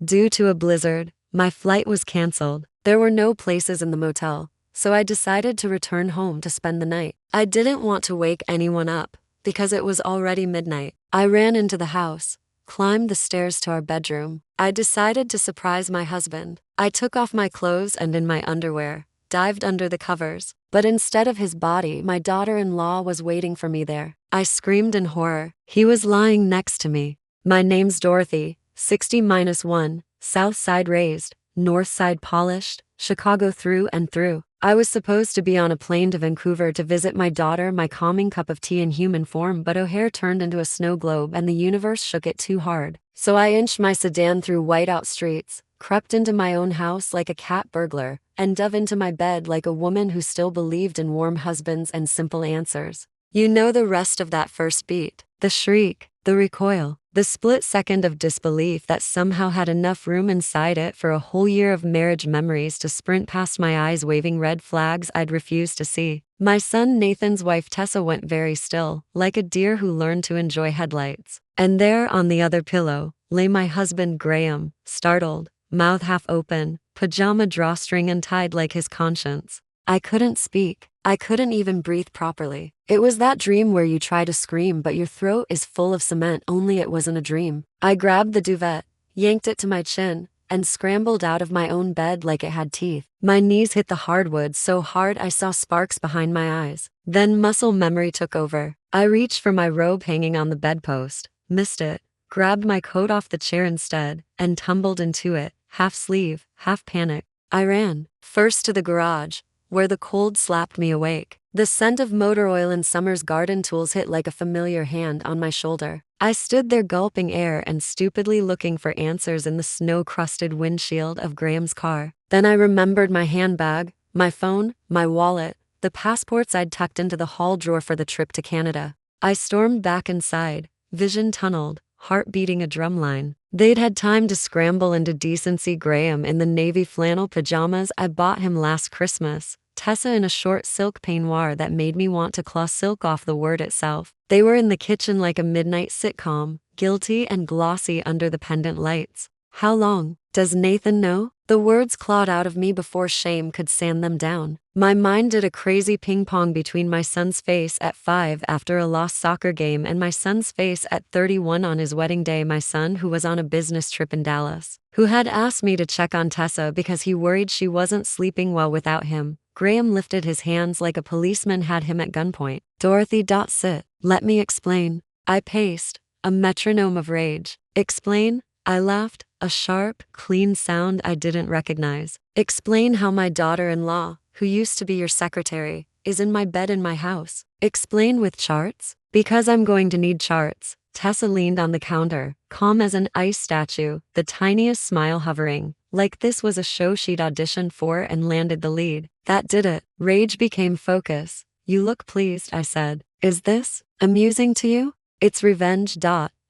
Due to a blizzard, my flight was canceled. There were no places in the motel, so I decided to return home to spend the night. I didn't want to wake anyone up, because it was already midnight. I ran into the house, climbed the stairs to our bedroom. I decided to surprise my husband. I took off my clothes and in my underwear, dived under the covers, but instead of his body, my daughter-in-law was waiting for me there. I screamed in horror. He was lying next to me. My name's Dorothy, 60-1, South Side raised, North Side polished, Chicago through and through. I was supposed to be on a plane to Vancouver to visit my daughter, my calming cup of tea in human form, but O'Hare turned into a snow globe and the universe shook it too hard. So I inched my sedan through whiteout streets, crept into my own house like a cat burglar, and dove into my bed like a woman who still believed in warm husbands and simple answers. You know the rest of that first beat. The shriek, the recoil, the split second of disbelief that somehow had enough room inside it for a whole year of marriage memories to sprint past my eyes waving red flags I'd refused to see. My son Nathan's wife Tessa went very still, like a deer who learned to enjoy headlights. And there on the other pillow, lay my husband Graham, startled, mouth half open, pajama drawstring untied like his conscience. I couldn't speak. I couldn't even breathe properly. It was that dream where you try to scream but your throat is full of cement, only it wasn't a dream. I grabbed the duvet, yanked it to my chin, and scrambled out of my own bed like it had teeth. My knees hit the hardwood so hard I saw sparks behind my eyes. Then muscle memory took over. I reached for my robe hanging on the bedpost, missed it, grabbed my coat off the chair instead, and tumbled into it, half sleeve, half panic. I ran, first to the garage, where the cold slapped me awake. The scent of motor oil and summer's garden tools hit like a familiar hand on my shoulder. I stood there gulping air and stupidly looking for answers in the snow-crusted windshield of Graham's car. Then I remembered my handbag, my phone, my wallet, the passports I'd tucked into the hall drawer for the trip to Canada. I stormed back inside, vision tunneled, heart beating a drumline. They'd had time to scramble into decency. Graham in the navy flannel pajamas I bought him last Christmas. Tessa in a short silk peignoir that made me want to claw silk off the word itself. They were in the kitchen like a midnight sitcom, guilty and glossy under the pendant lights. How long? Does Nathan know? The words clawed out of me before shame could sand them down. My mind did a crazy ping-pong between my son's face at 5 after a lost soccer game and my son's face at 31 on his wedding day. My son, who was on a business trip in Dallas, who had asked me to check on Tessa because he worried she wasn't sleeping well without him. Graham lifted his hands like a policeman had him at gunpoint. Dorothy, sit. Let me explain. I paced, a metronome of rage. Explain? I laughed, a sharp, clean sound I didn't recognize. Explain how my daughter-in-law, who used to be your secretary, is in my bed in my house. Explain with charts? Because I'm going to need charts. Tessa leaned on the counter, calm as an ice statue, the tiniest smile hovering, like this was a show she'd auditioned for and landed the lead. That did it. Rage became focus. You look pleased, I said. Is this amusing to you? It's revenge.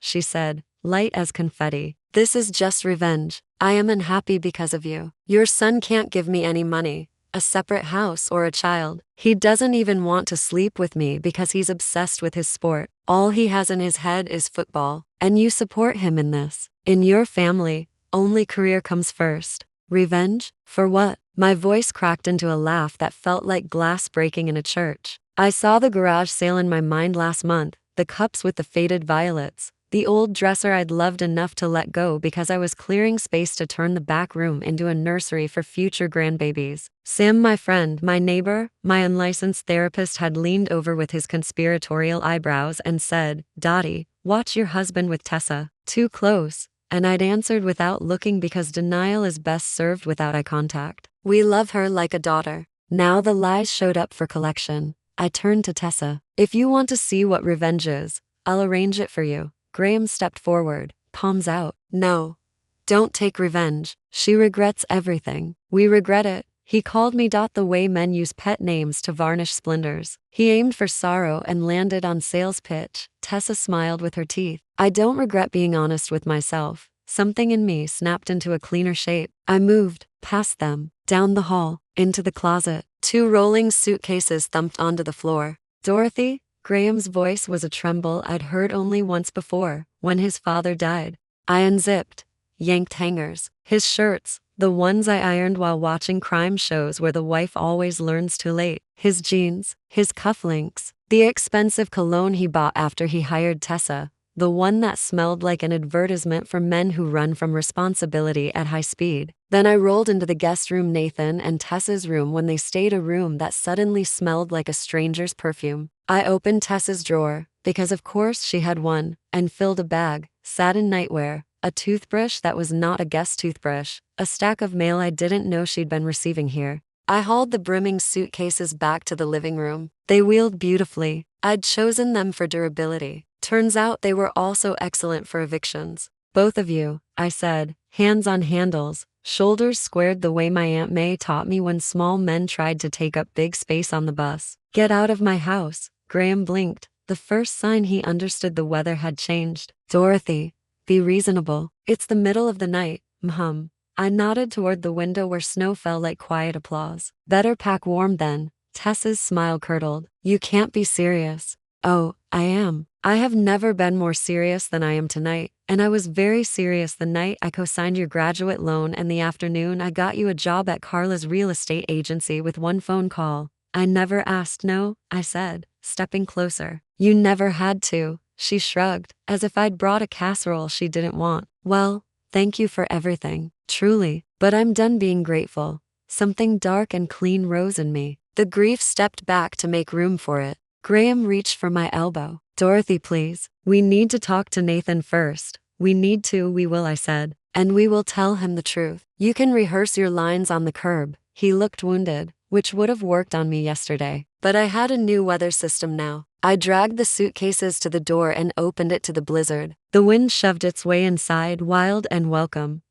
She said, light as confetti. This is just revenge. I am unhappy because of you. Your son can't give me any money, a separate house or a child. He doesn't even want to sleep with me because he's obsessed with his sport. All he has in his head is football. And you support him in this. In your family, only career comes first. Revenge? For what? My voice cracked into a laugh that felt like glass breaking in a church. I saw the garage sale in my mind last month, the cups with the faded violets, the old dresser I'd loved enough to let go because I was clearing space to turn the back room into a nursery for future grandbabies. Sam, my friend, my neighbor, my unlicensed therapist, had leaned over with his conspiratorial eyebrows and said, Dottie, watch your husband with Tessa. Too close. And I'd answered without looking because denial is best served without eye contact. We love her like a daughter. Now the lies showed up for collection. I turned to Tessa. If you want to see what revenge is, I'll arrange it for you. Graham stepped forward, palms out. No. Don't take revenge. She regrets everything. We regret it. He called me the way men use pet names to varnish splendors. He aimed for sorrow and landed on sales pitch. Tessa smiled with her teeth. I don't regret being honest with myself. Something in me snapped into a cleaner shape. I moved, past them, down the hall, into the closet. 2 rolling suitcases thumped onto the floor. Dorothy? Graham's voice was a tremble I'd heard only once before, when his father died. I unzipped, yanked hangers. His shirts, the ones I ironed while watching crime shows where the wife always learns too late. His jeans, his cufflinks, the expensive cologne he bought after he hired Tessa, the one that smelled like an advertisement for men who run from responsibility at high speed. Then I rolled into the guest room, Nathan and Tessa's room, when they stayed, a room that suddenly smelled like a stranger's perfume. I opened Tessa's drawer, because of course she had one, and filled a bag, satin nightwear, a toothbrush that was not a guest toothbrush, a stack of mail I didn't know she'd been receiving here. I hauled the brimming suitcases back to the living room. They wheeled beautifully. I'd chosen them for durability. Turns out they were also excellent for evictions. Both of you, I said, hands on handles, shoulders squared the way my Aunt May taught me when small men tried to take up big space on the bus. Get out of my house. Graham blinked, the first sign he understood the weather had changed. Dorothy, be reasonable. It's the middle of the night, mhum. I nodded toward the window where snow fell like quiet applause. Better pack warm then. Tessa's smile curdled. You can't be serious. Oh, I am. I have never been more serious than I am tonight, and I was very serious the night I co-signed your graduate loan and the afternoon I got you a job at Carla's real estate agency with one phone call. I never asked, no, I said, stepping closer. You never had to, she shrugged, as if I'd brought a casserole she didn't want. Well, thank you for everything, truly, but I'm done being grateful. Something dark and clean rose in me. The grief stepped back to make room for it. Graham reached for my elbow. Dorothy, please. We need to talk to Nathan first. We will, I said. And we will tell him the truth. You can rehearse your lines on the curb. He looked wounded, which would have worked on me yesterday. But I had a new weather system now. I dragged the suitcases to the door and opened it to the blizzard. The wind shoved its way inside, wild and welcome.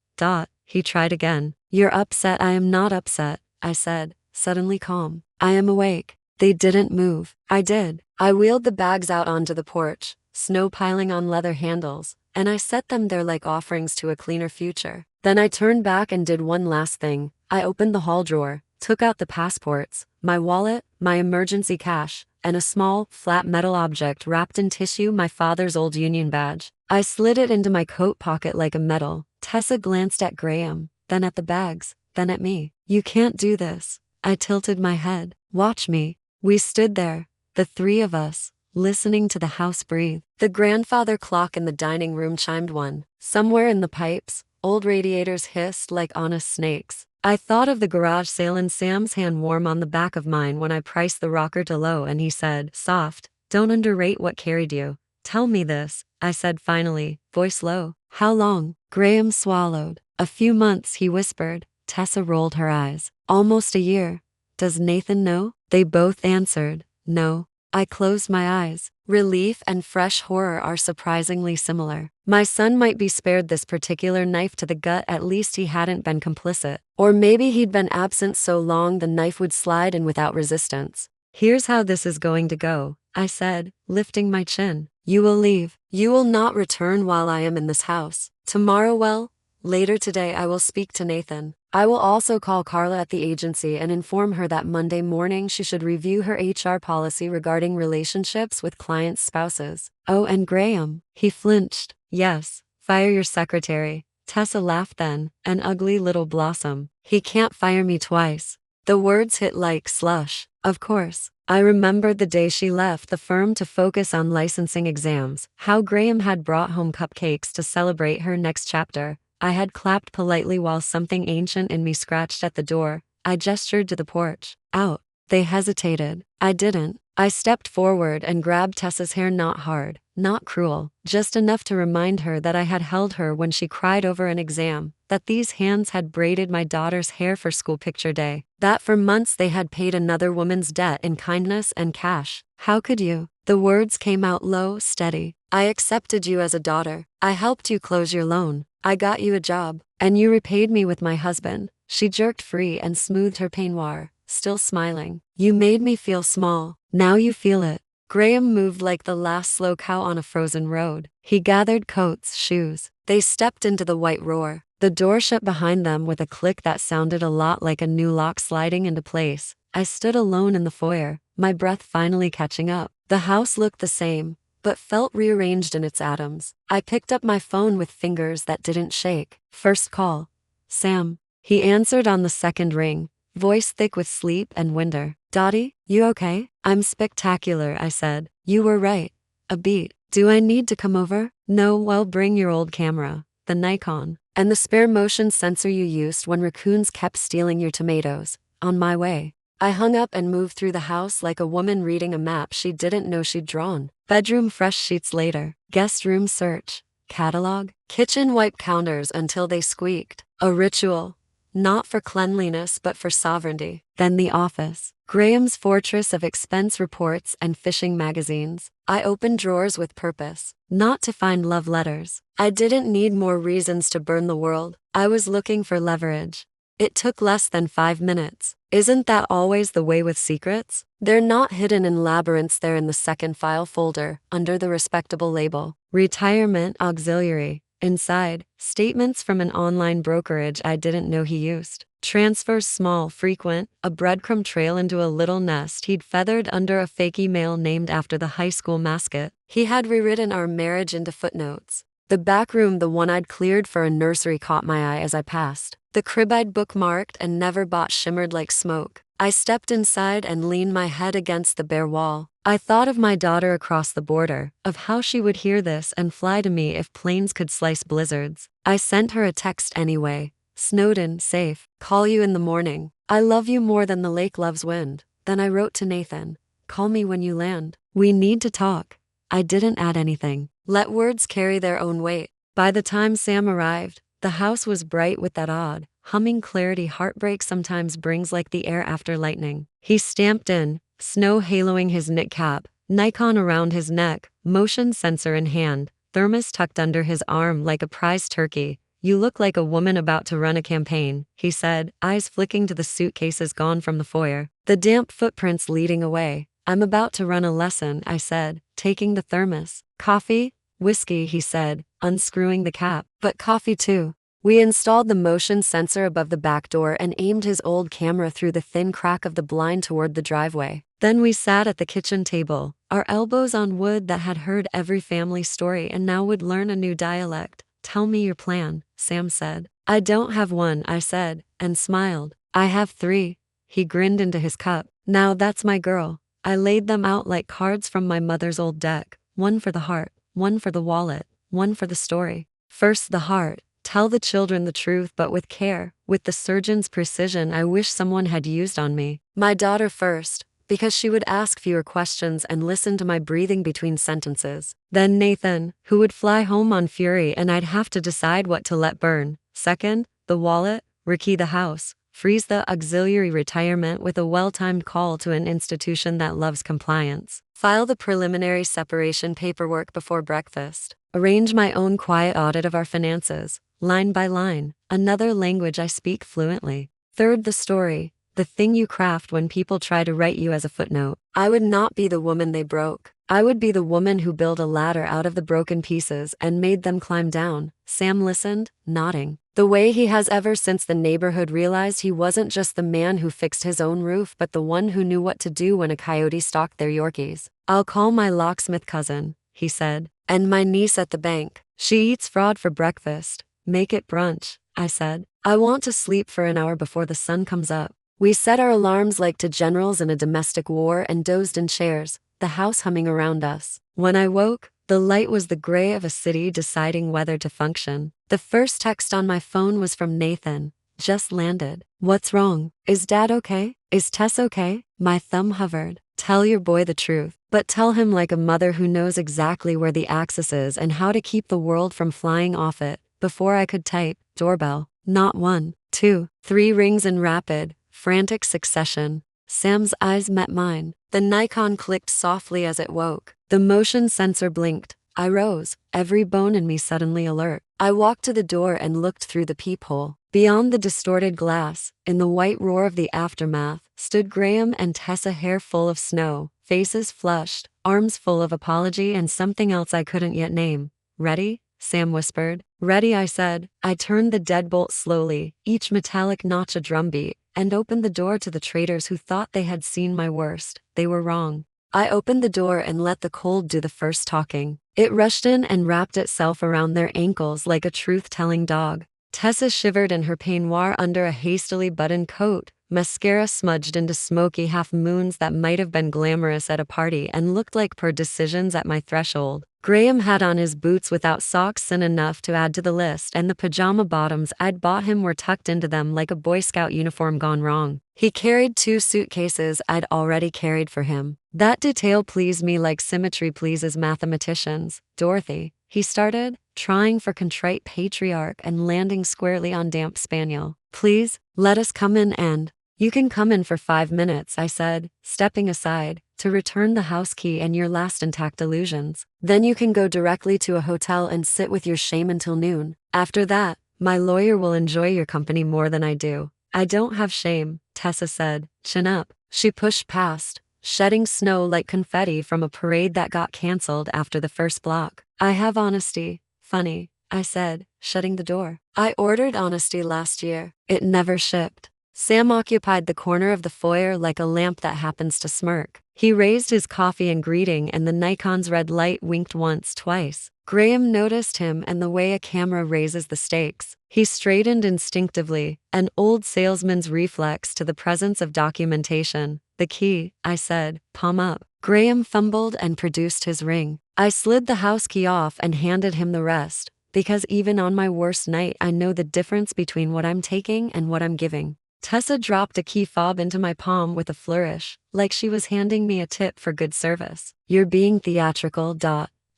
He tried again. You're upset. I am not upset, I said, suddenly calm. I am awake. They didn't move. I did. I wheeled the bags out onto the porch, snow piling on leather handles, and I set them there like offerings to a cleaner future. Then I turned back and did one last thing. I opened the hall drawer, took out the passports, my wallet, my emergency cash, and a small, flat metal object wrapped in tissue, my father's old union badge. I slid it into my coat pocket like a medal. Tessa glanced at Graham, then at the bags, then at me. You can't do this. I tilted my head. Watch me. We stood there, the three of us, listening to the house breathe. The grandfather clock in the dining room chimed one. Somewhere in the pipes, old radiators hissed like honest snakes. I thought of the garage sale and Sam's hand warm on the back of mine when I priced the rocker to low and he said, soft, don't underrate what carried you. Tell me this, I said finally, voice low. How long? Graham swallowed. A few months, he whispered. Tessa rolled her eyes. Almost a year. Does Nathan know? They both answered, no. I closed my eyes. Relief and fresh horror are surprisingly similar. My son might be spared this particular knife to the gut, at least he hadn't been complicit. Or maybe he'd been absent so long the knife would slide in without resistance. Here's how this is going to go, I said, lifting my chin. You will leave. You will not return while I am in this house. Tomorrow, well, later today I will speak to Nathan. I will also call Carla at the agency and inform her that Monday morning she should review her HR policy regarding relationships with clients' spouses. Oh, and Graham. He flinched. Yes, fire your secretary. Tessa laughed then, an ugly little blossom. He can't fire me twice. The words hit like slush. Of course. I remembered the day she left the firm to focus on licensing exams, how Graham had brought home cupcakes to celebrate her next chapter. I had clapped politely while something ancient in me scratched at the door. I gestured to the porch. Out. They hesitated. I didn't. I stepped forward and grabbed Tessa's hair, not hard, not cruel, just enough to remind her that I had held her when she cried over an exam, that these hands had braided my daughter's hair for school picture day, that for months they had paid another woman's debt in kindness and cash. How could you? The words came out low, steady. I accepted you as a daughter. I helped you close your loan. I got you a job, and you repaid me with my husband. She jerked free and smoothed her peignoir, still smiling. You made me feel small. Now you feel it. Graham moved like the last slow cow on a frozen road. He gathered coats, shoes. They stepped into the white roar. The door shut behind them with a click that sounded a lot like a new lock sliding into place. I stood alone in the foyer, my breath finally catching up. The house looked the same, but felt rearranged in its atoms. I picked up my phone with fingers that didn't shake. First call. Sam. He answered on the second ring, voice thick with sleep and wonder. Dottie, you okay? I'm spectacular, I said. You were right. A beat. Do I need to come over? No, well, bring your old camera, the Nikon, and the spare motion sensor you used when raccoons kept stealing your tomatoes. On my way. I hung up and moved through the house like a woman reading a map she didn't know she'd drawn. Bedroom fresh sheets later. Guest room search. Catalog. Kitchen wipe counters until they squeaked. A ritual. Not for cleanliness but for sovereignty. Then the office. Graham's fortress of expense reports and fishing magazines. I opened drawers with purpose. Not to find love letters. I didn't need more reasons to burn the world. I was looking for leverage. It took less than 5 minutes. Isn't that always the way with secrets? They're not hidden in labyrinths, they're in the second file folder, under the respectable label. Retirement Auxiliary. Inside, statements from an online brokerage I didn't know he used. Transfers small, frequent, a breadcrumb trail into a little nest he'd feathered under a fake email named after the high school mascot. He had rewritten our marriage into footnotes. The back room, the one I'd cleared for a nursery, caught my eye as I passed. The crib I'd bookmarked and never bought shimmered like smoke. I stepped inside and leaned my head against the bare wall. I thought of my daughter across the border, of how she would hear this and fly to me if planes could slice blizzards. I sent her a text anyway. Snowden, safe. Call you in the morning. I love you more than the lake loves wind. Then I wrote to Nathan. Call me when you land. We need to talk. I didn't add anything. Let words carry their own weight. By the time Sam arrived, the house was bright with that odd, humming clarity heartbreak sometimes brings, like the air after lightning. He stamped in, snow haloing his knit cap, Nikon around his neck, motion sensor in hand, thermos tucked under his arm like a prize turkey. You look like a woman about to run a campaign, he said, eyes flicking to the suitcases gone from the foyer. The damp footprints leading away. I'm about to run a lesson, I said, taking the thermos. Coffee? Whiskey, he said, unscrewing the cap. But coffee too. We installed the motion sensor above the back door and aimed his old camera through the thin crack of the blind toward the driveway. Then we sat at the kitchen table, our elbows on wood that had heard every family story and now would learn a new dialect. Tell me your plan, Sam said. I don't have one, I said, and smiled. I have 3. He grinned into his cup. Now that's my girl. I laid them out like cards from my mother's old deck. One for the heart, one for the wallet, one for the story. First the heart. Tell the children the truth but with care, with the surgeon's precision I wish someone had used on me. My daughter first, because she would ask fewer questions and listen to my breathing between sentences. Then Nathan, who would fly home on fury and I'd have to decide what to let burn. Second, the wallet, rekey the house, freeze the auxiliary retirement with a well-timed call to an institution that loves compliance. File the preliminary separation paperwork before breakfast. Arrange my own quiet audit of our finances, line by line, another language I speak fluently. Third, the story, the thing you craft when people try to write you as a footnote. I would not be the woman they broke. I would be the woman who built a ladder out of the broken pieces and made them climb down. Sam listened, nodding. The way he has ever since the neighborhood realized he wasn't just the man who fixed his own roof but the one who knew what to do when a coyote stalked their Yorkies. I'll call my locksmith cousin, he said, and my niece at the bank. She eats fraud for breakfast. Make it brunch, I said. I want to sleep for an hour before the sun comes up. We set our alarms like to generals in a domestic war and dozed in chairs, the house humming around us. When I woke, the light was the gray of a city deciding whether to function. The first text on my phone was from Nathan. Just landed. What's wrong? Is Dad okay? Is Tess okay? My thumb hovered. Tell your boy the truth, but tell him like a mother who knows exactly where the axis is and how to keep the world from flying off it. Before I could type, doorbell. Not 1, 2, 3 rings in rapid, frantic succession. Sam's eyes met mine. The Nikon clicked softly as it woke. The motion sensor blinked. I rose, every bone in me suddenly alert. I walked to the door and looked through the peephole. Beyond the distorted glass, in the white roar of the aftermath, stood Graham and Tessa, hair full of snow, faces flushed, arms full of apology and something else I couldn't yet name. Ready? Sam whispered. Ready, I said. I turned the deadbolt slowly, each metallic notch a drumbeat, and opened the door to the traitors who thought they had seen my worst. They were wrong. I opened the door and let the cold do the first talking. It rushed in and wrapped itself around their ankles like a truth-telling dog. Tessa shivered in her peignoir under a hastily buttoned coat, mascara smudged into smoky half-moons that might have been glamorous at a party and looked like poor decisions at my threshold. Graham had on his boots without socks and enough to add to the list, and the pajama bottoms I'd bought him were tucked into them like a Boy Scout uniform gone wrong. He carried 2 suitcases I'd already carried for him. That detail pleased me like symmetry pleases mathematicians. Dorothy, he started, trying for contrite patriarch and landing squarely on damp spaniel. Please, let us come in and… You can come in for 5 minutes, I said, stepping aside, to return the house key and your last intact illusions. Then you can go directly to a hotel and sit with your shame until noon. After that, my lawyer will enjoy your company more than I do. I don't have shame, Tessa said, chin up. She pushed past, shedding snow like confetti from a parade that got cancelled after the first block. I have honesty. Funny, I said, shutting the door. I ordered honesty last year. It never shipped. Sam occupied the corner of the foyer like a lamp that happens to smirk. He raised his coffee in greeting and the Nikon's red light winked once, twice. Graham noticed him and the way a camera raises the stakes. He straightened instinctively, an old salesman's reflex to the presence of documentation. The key, I said, palm up. Graham fumbled and produced his ring. I slid the house key off and handed him the rest, because even on my worst night I know the difference between what I'm taking and what I'm giving. Tessa dropped a key fob into my palm with a flourish, like she was handing me a tip for good service. You're being theatrical.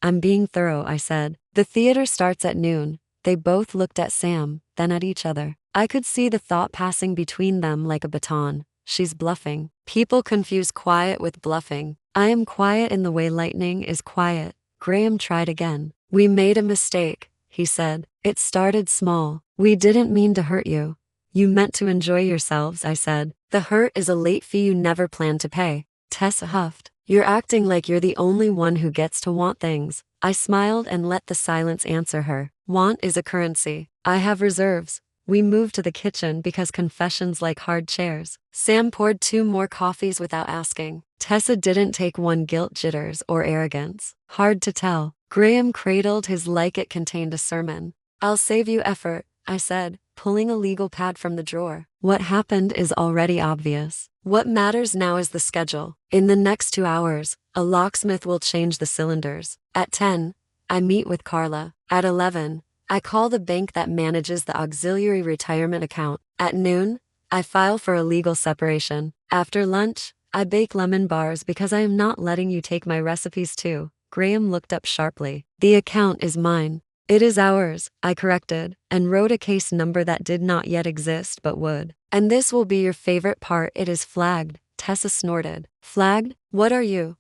I'm being thorough, I said. The theater starts at noon. They both looked at Sam, then at each other. I could see the thought passing between them like a baton. She's bluffing. People confuse quiet with bluffing. I am quiet in the way lightning is quiet. Graham tried again. We made a mistake, he said. It started small. We didn't mean to hurt you. You meant to enjoy yourselves, I said. The hurt is a late fee you never planned to pay. Tessa huffed. You're acting like you're the only one who gets to want things. I smiled and let the silence answer her. Want is a currency. I have reserves. We moved to the kitchen because confessions like hard chairs. Sam poured 2 more coffees without asking. Tessa didn't take one guilt, jitters, or arrogance. Hard to tell. Graham cradled his like it contained a sermon. I'll save you effort, I said, pulling a legal pad from the drawer. What happened is already obvious. What matters now is the schedule. In the next 2 hours, a locksmith will change the cylinders. At 10, I meet with Carla. At 11, I call the bank that manages the auxiliary retirement account. At noon, I file for a legal separation. After lunch, I bake lemon bars because I am not letting you take my recipes too. Graham looked up sharply. The account is mine. It is ours, I corrected, and wrote a case number that did not yet exist but would. And this will be your favorite part, it is flagged. Tessa snorted. Flagged? What are you?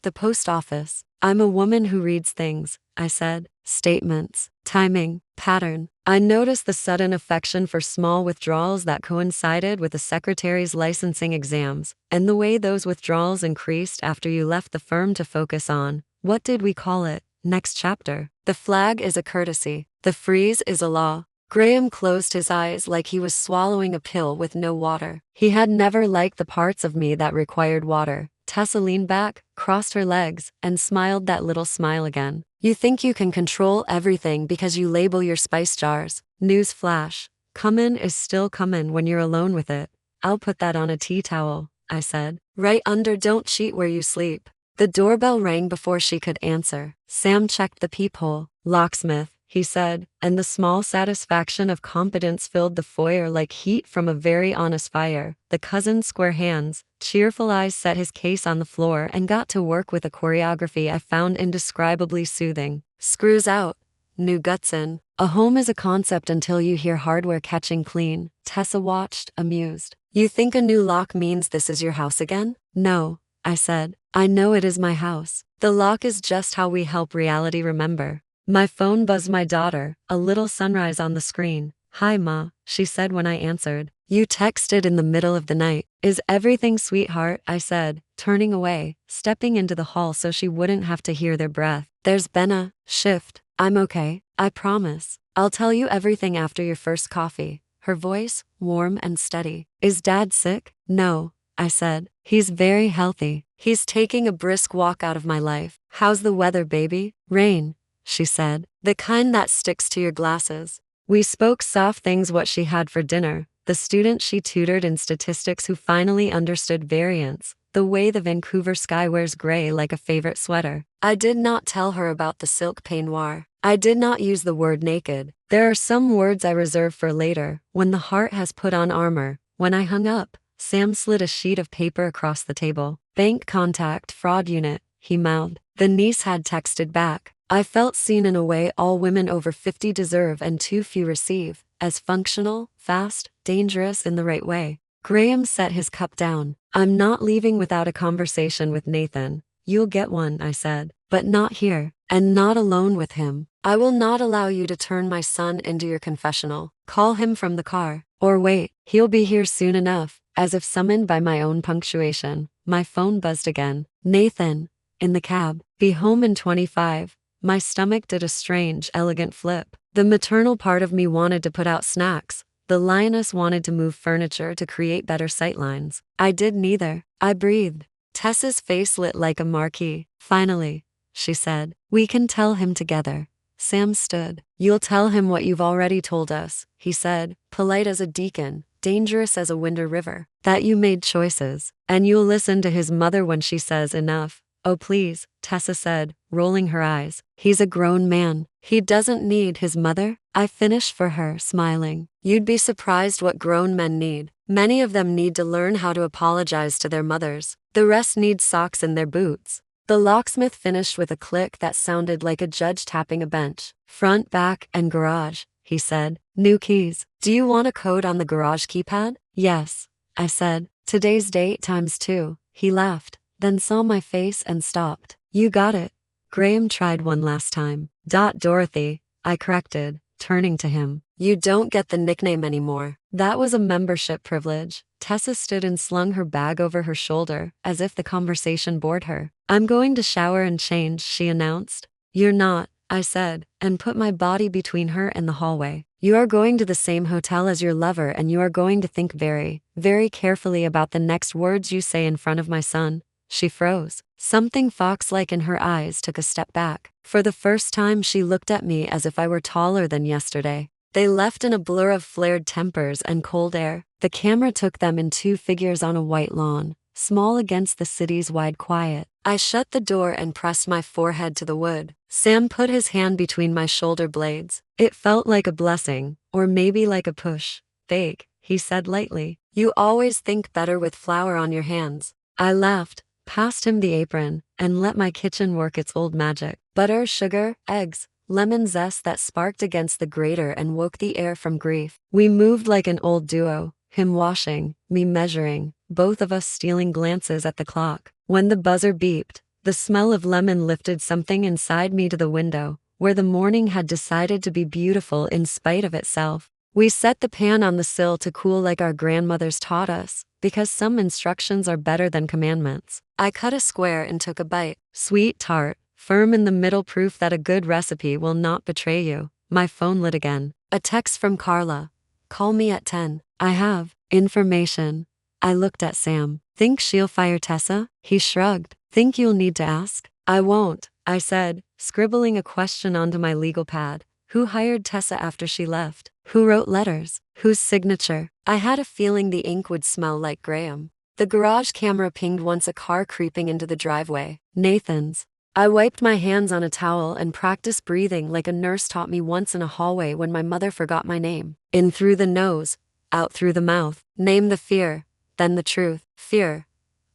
The post office. I'm a woman who reads things, I said. Statements, timing, pattern. I noticed the sudden affection for small withdrawals that coincided with the secretary's licensing exams, and the way those withdrawals increased after you left the firm to focus on, what did we call it? Next chapter. The flag is a courtesy. The freeze is a law. Graham closed his eyes like he was swallowing a pill with no water. He had never liked the parts of me that required water. Tessa leaned back, crossed her legs, and smiled that little smile again. You think you can control everything because you label your spice jars. News flash. Comin' is still comin' when you're alone with it. I'll put that on a tea towel, I said. Right under don't cheat where you sleep. The doorbell rang before she could answer. Sam checked the peephole. Locksmith, he said, and the small satisfaction of competence filled the foyer like heat from a very honest fire. The cousin's square hands, cheerful eyes set his case on the floor and got to work with a choreography I found indescribably soothing. Screws out. New guts in. A home is a concept until you hear hardware catching clean. Tessa watched, amused. You think a new lock means this is your house again? No, I said. I know it is my house. The lock is just how we help reality remember. My phone buzzed my daughter, a little sunrise on the screen. Hi Ma, she said when I answered. You texted in the middle of the night. Is everything sweetheart? I said, turning away, stepping into the hall so she wouldn't have to hear their breath. There's been a shift. I'm okay, I promise. I'll tell you everything after your first coffee. Her voice, warm and steady. Is Dad sick? No, I said. He's very healthy. He's taking a brisk walk out of my life. How's the weather, baby? Rain, she said. The kind that sticks to your glasses. We spoke soft things what she had for dinner, the student she tutored in statistics who finally understood variance, the way the Vancouver sky wears gray like a favorite sweater. I did not tell her about the silk peignoir. I did not use the word naked. There are some words I reserve for later, when the heart has put on armor. When I hung up, Sam slid a sheet of paper across the table. Bank contact fraud unit, he mouthed. The niece had texted back. I felt seen in a way all women over 50 deserve and too few receive, as functional, fast, dangerous in the right way. Graham set his cup down. I'm not leaving without a conversation with Nathan. You'll get one, I said, but not here, and not alone with him. I will not allow you to turn my son into your confessional. Call him from the car. Or wait, he'll be here soon enough. As if summoned by my own punctuation, my phone buzzed again. Nathan, in the cab, be home in 25. My stomach did a strange, elegant flip. The maternal part of me wanted to put out snacks. The lioness wanted to move furniture to create better sightlines. I did neither. I breathed. Tessa's face lit like a marquee. Finally, she said, we can tell him together. Sam stood. You'll tell him what you've already told us, he said, polite as a deacon, dangerous as a winter river, that you made choices, and you'll listen to his mother when she says enough. Oh please, Tessa said, rolling her eyes. He's a grown man. He doesn't need his mother. I finished for her, smiling. You'd be surprised what grown men need. Many of them need to learn how to apologize to their mothers. The rest need socks in their boots. The locksmith finished with a click that sounded like a judge tapping a bench. Front, back, and garage, he said. New keys. Do you want a code on the garage keypad? Yes, I said. Today's date times 2. He laughed, then saw my face and stopped. You got it. Graham tried one last time. Dorothy, I corrected, turning to him. You don't get the nickname anymore. That was a membership privilege. Tessa stood and slung her bag over her shoulder, as if the conversation bored her. I'm going to shower and change, she announced. You're not, I said, and put my body between her and the hallway. You are going to the same hotel as your lover, and you are going to think very, very carefully about the next words you say in front of my son. She froze. Something fox-like in her eyes took a step back. For the first time she looked at me as if I were taller than yesterday. They left in a blur of flared tempers and cold air. The camera took them in 2 figures on a white lawn, small against the city's wide quiet. I shut the door and pressed my forehead to the wood. Sam put his hand between my shoulder blades. It felt like a blessing, or maybe like a push. Vague, he said lightly. You always think better with flour on your hands. I laughed, passed him the apron, and let my kitchen work its old magic. Butter, sugar, eggs, lemon zest that sparked against the grater and woke the air from grief. We moved like an old duo, him washing, me measuring, both of us stealing glances at the clock. When the buzzer beeped, the smell of lemon lifted something inside me to the window, where the morning had decided to be beautiful in spite of itself. We set the pan on the sill to cool like our grandmothers taught us, because some instructions are better than commandments. I cut a square and took a bite. Sweet tart, firm in the middle, proof that a good recipe will not betray you. My phone lit again. A text from Carla. Call me at 10. I have information. I looked at Sam. Think she'll fire Tessa? He shrugged. Think you'll need to ask? I won't, I said, scribbling a question onto my legal pad. Who hired Tessa after she left? Who wrote letters? Whose signature? I had a feeling the ink would smell like Graham. The garage camera pinged once, a car creeping into the driveway. Nathan's. I wiped my hands on a towel and practiced breathing like a nurse taught me once in a hallway when my mother forgot my name. In through the nose, out through the mouth. Name the fear, then the truth. Fear.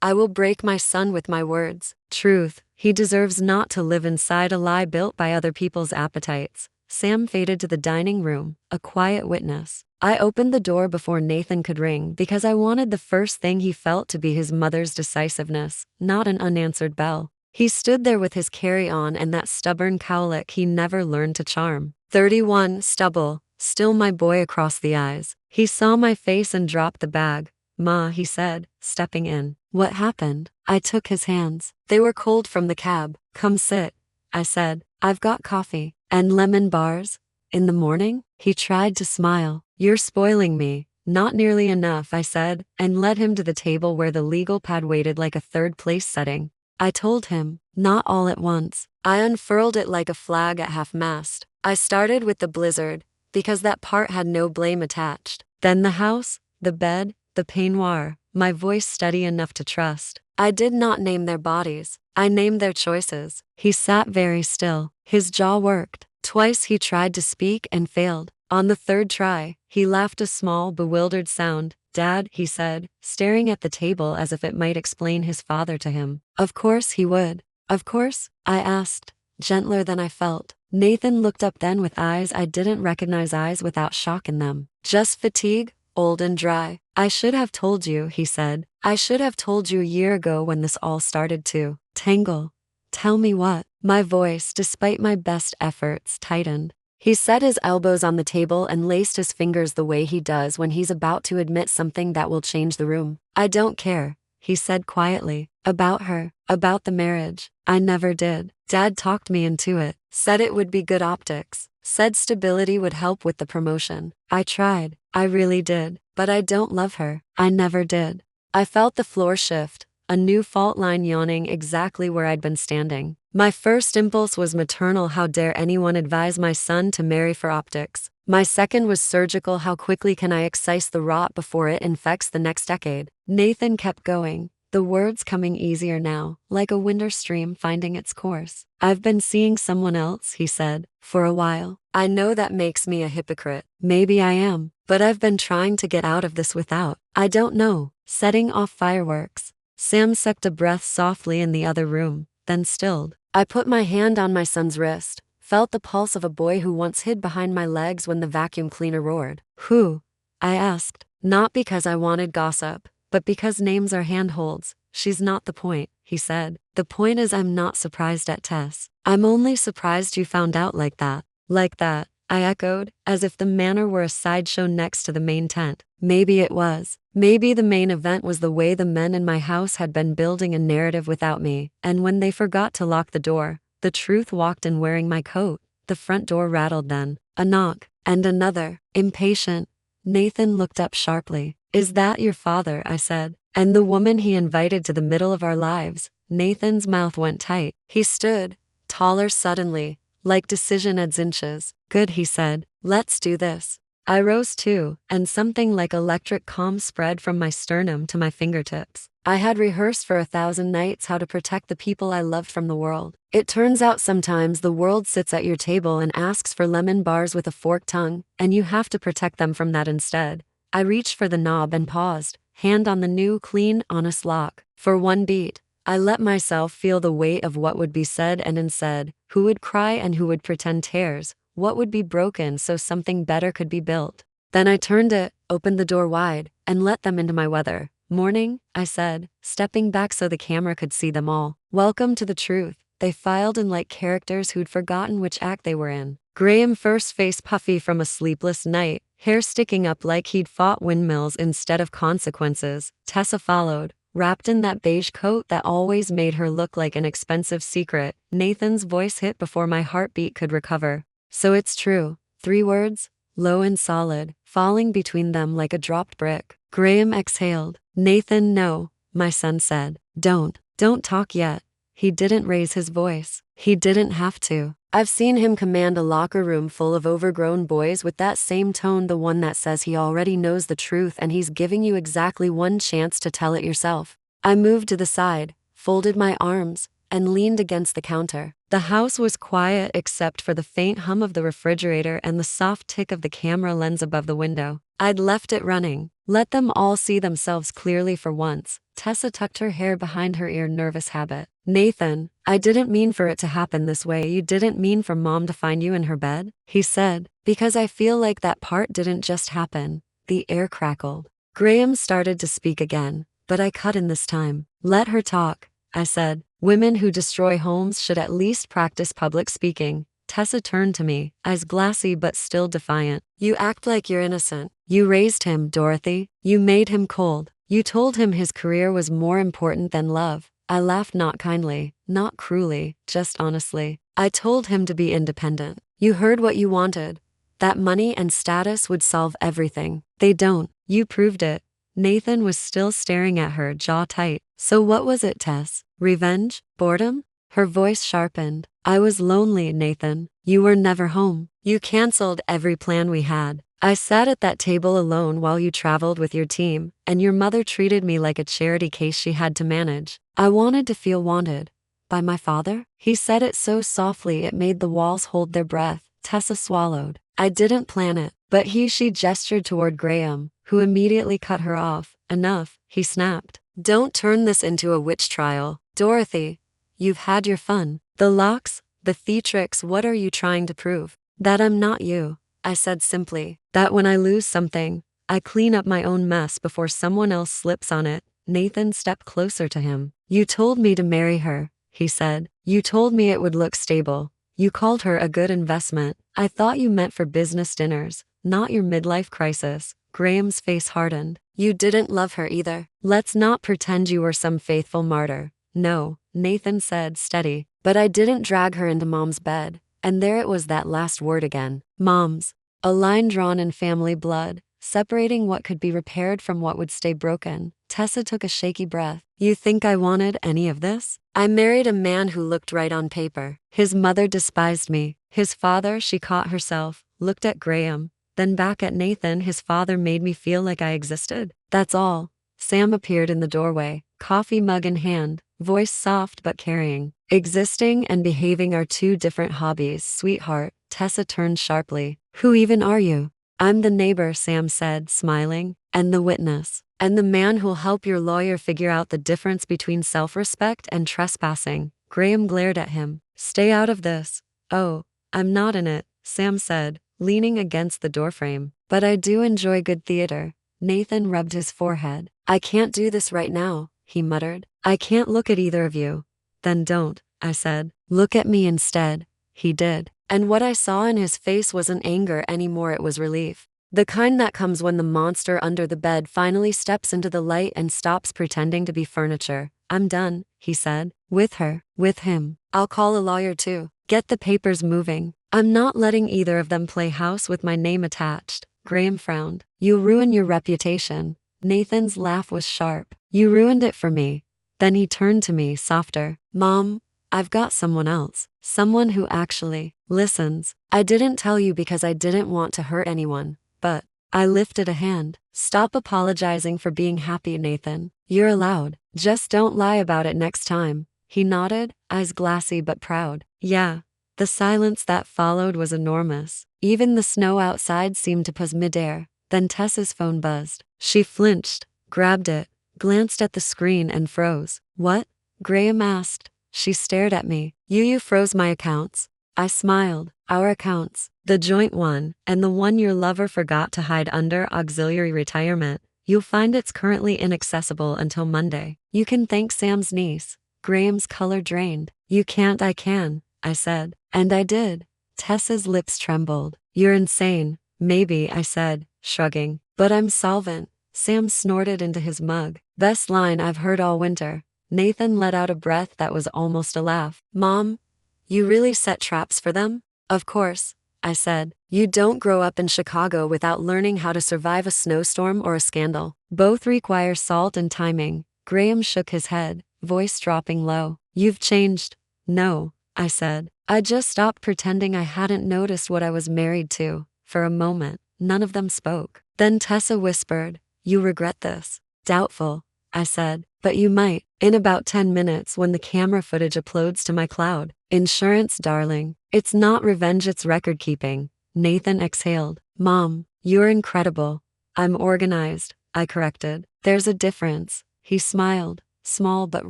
I will break my son with my words. Truth. He deserves not to live inside a lie built by other people's appetites. Sam faded to the dining room, a quiet witness. I opened the door before Nathan could ring because I wanted the first thing he felt to be his mother's decisiveness, not an unanswered bell. He stood there with his carry-on and that stubborn cowlick he never learned to charm. 31, stubble, still my boy across the eyes. He saw my face and dropped the bag. Ma, he said, stepping in. What happened? I took his hands. They were cold from the cab. Come sit, I said. I've got coffee. And lemon bars? In the morning? He tried to smile. You're spoiling me, Not nearly enough, I said, and led him to the table where the legal pad waited like a third-place setting. I told him, not all at once. I unfurled it like a flag at half-mast. I started with the blizzard, because that part had no blame attached. Then the house, the bed, the peignoir, my voice steady enough to trust. I did not name their bodies. I named their choices. He sat very still. His jaw worked. Twice he tried to speak and failed. On the third try, he laughed a small, bewildered sound. Dad, he said, staring at the table as if it might explain his father to him. Of course he would. Of course? I asked, gentler than I felt. Nathan looked up then with eyes I didn't recognize, eyes without shock in them. Just fatigue, old and dry. I should have told you, he said. I should have told you a year ago when this all started to tangle. Tell me what? My voice, despite my best efforts, tightened. He set his elbows on the table and laced his fingers the way he does when he's about to admit something that will change the room. I don't care, he said quietly. About her, about the marriage. I never did. Dad talked me into it, said it would be good optics, said stability would help with the promotion. I tried, I really did, but I don't love her. I never did. I felt the floor shift, a new fault line yawning exactly where I'd been standing. My first impulse was maternal, how dare anyone advise my son to marry for optics. My second was surgical, how quickly can I excise the rot before it infects the next decade. Nathan kept going, the words coming easier now, like a winter stream finding its course. I've been seeing someone else, he said, for a while. I know that makes me a hypocrite. Maybe I am, but I've been trying to get out of this without, I don't know, setting off fireworks. Sam sucked a breath softly in the other room, then stilled. I put my hand on my son's wrist, felt the pulse of a boy who once hid behind my legs when the vacuum cleaner roared. Who? I asked, not because I wanted gossip, but because names are handholds. She's not the point, he said. The point is I'm not surprised at Tess. I'm only surprised you found out like that. Like that, I echoed, as if the manor were a sideshow next to the main tent. Maybe it was. Maybe the main event was the way the men in my house had been building a narrative without me, and when they forgot to lock the door, the truth walked in wearing my coat. The front door rattled then. A knock, and another. Impatient. Nathan looked up sharply. Is that your father? I said. And the woman he invited to the middle of our lives? Nathan's mouth went tight. He stood, taller suddenly, like decision adds inches. Good, he said. Let's do this. I rose too, and something like electric calm spread from my sternum to my fingertips. I had rehearsed for 1,000 nights how to protect the people I loved from the world. It turns out sometimes the world sits at your table and asks for lemon bars with a forked tongue, and you have to protect them from that instead. I reached for the knob and paused, hand on the new, clean, honest lock. For one beat, I let myself feel the weight of what would be said and unsaid, who would cry and who would pretend tears, what would be broken so something better could be built. Then I turned it, opened the door wide, and let them into my weather. Morning, I said, stepping back so the camera could see them all. Welcome to the truth. They filed in like characters who'd forgotten which act they were in. Graham first, face puffy from a sleepless night, hair sticking up like he'd fought windmills instead of consequences. Tessa followed, wrapped in that beige coat that always made her look like an expensive secret. Nathan's voice hit before my heartbeat could recover. So it's true. 3 words, low and solid, falling between them like a dropped brick. Graham exhaled. Nathan, no, my son said. Don't talk yet. He didn't raise his voice. He didn't have to. I've seen him command a locker room full of overgrown boys with that same tone, the one that says he already knows the truth and he's giving you exactly one chance to tell it yourself. I moved to the side, folded my arms, and leaned against the counter. The house was quiet except for the faint hum of the refrigerator and the soft tick of the camera lens above the window. I'd left it running. Let them all see themselves clearly for once. Tessa tucked her hair behind her ear, nervous habit. Nathan, I didn't mean for it to happen this way. You didn't mean for Mom to find you in her bed? He said, because I feel like that part didn't just happen. The air crackled. Graham started to speak again, but I cut in this time. Let her talk, I said. Women who destroy homes should at least practice public speaking. Tessa turned to me, eyes glassy but still defiant. You act like you're innocent. You raised him, Dorothy. You made him cold. You told him his career was more important than love. I laughed, not kindly, not cruelly, just honestly. I told him to be independent. You heard what you wanted. That money and status would solve everything. They don't. You proved it. Nathan was still staring at her, jaw tight. So what was it, Tess? Revenge? Boredom? Her voice sharpened. I was lonely, Nathan. You were never home. You canceled every plan we had. I sat at that table alone while you traveled with your team, and your mother treated me like a charity case she had to manage. I wanted to feel wanted. By my father? He said it so softly it made the walls hold their breath. Tessa swallowed. I didn't plan it, but she gestured toward Graham, who immediately cut her off. Enough, he snapped. Don't turn this into a witch trial. Dorothy, you've had your fun. The locks, the theatrics, what are you trying to prove? That I'm not you, I said simply. That when I lose something, I clean up my own mess before someone else slips on it. Nathan stepped closer to him. You told me to marry her, he said. You told me it would look stable. You called her a good investment. I thought you meant for business dinners, not your midlife crisis. Graham's face hardened. You didn't love her either. Let's not pretend you were some faithful martyr. No, Nathan said, steady. But I didn't drag her into Mom's bed. And there it was, that last word again. Mom's. A line drawn in family blood, separating what could be repaired from what would stay broken. Tessa took a shaky breath. You think I wanted any of this? I married a man who looked right on paper. His mother despised me. His father, she caught herself, looked at Graham, then back at Nathan. His father made me feel like I existed. That's all. Sam appeared in the doorway, coffee mug in hand, voice soft but carrying. Existing and behaving are two different hobbies, sweetheart. Tessa turned sharply. Who even are you? I'm the neighbor, Sam said, smiling, and the witness, and the man who'll help your lawyer figure out the difference between self-respect and trespassing. Graham glared at him. Stay out of this. Oh, I'm not in it, Sam said, leaning against the doorframe. But I do enjoy good theater. Nathan rubbed his forehead. I can't do this right now, he muttered. I can't look at either of you. Then don't, I said. Look at me instead. He did. And what I saw in his face wasn't anger anymore, it was relief. The kind that comes when the monster under the bed finally steps into the light and stops pretending to be furniture. I'm done, he said. With her, with him. I'll call a lawyer too. Get the papers moving. I'm not letting either of them play house with my name attached. Graham frowned. You ruin your reputation. Nathan's laugh was sharp. You ruined it for me. Then he turned to me, softer. Mom, I've got someone else. Someone who actually listens. I didn't tell you because I didn't want to hurt anyone, but I lifted a hand. Stop apologizing for being happy, Nathan. You're allowed. Just don't lie about it next time. He nodded, eyes glassy but proud. Yeah. The silence that followed was enormous. Even the snow outside seemed to pause midair. Then Tessa's phone buzzed. She flinched, grabbed it, glanced at the screen and froze. What? Graham asked. She stared at me. You froze my accounts. I smiled. Our accounts. The joint one, and the one your lover forgot to hide under auxiliary retirement. You'll find it's currently inaccessible until Monday. You can thank Sam's niece. Graham's color drained. You can't, I can, I said. And I did. Tessa's lips trembled. You're insane. Maybe, I said, shrugging. But I'm solvent. Sam snorted into his mug. Best line I've heard all winter. Nathan let out a breath that was almost a laugh. Mom, you really set traps for them? Of course, I said. You don't grow up in Chicago without learning how to survive a snowstorm or a scandal. Both require salt and timing. Graham shook his head, voice dropping low. You've changed. No, I said. I just stopped pretending I hadn't noticed what I was married to. For a moment, none of them spoke. Then Tessa whispered, You regret this? Doubtful, I said. But you might, in about 10 minutes when the camera footage uploads to my cloud. Insurance, darling. It's not revenge, it's record keeping. Nathan exhaled. Mom, you're incredible. I'm organized, I corrected. There's a difference. He smiled, small but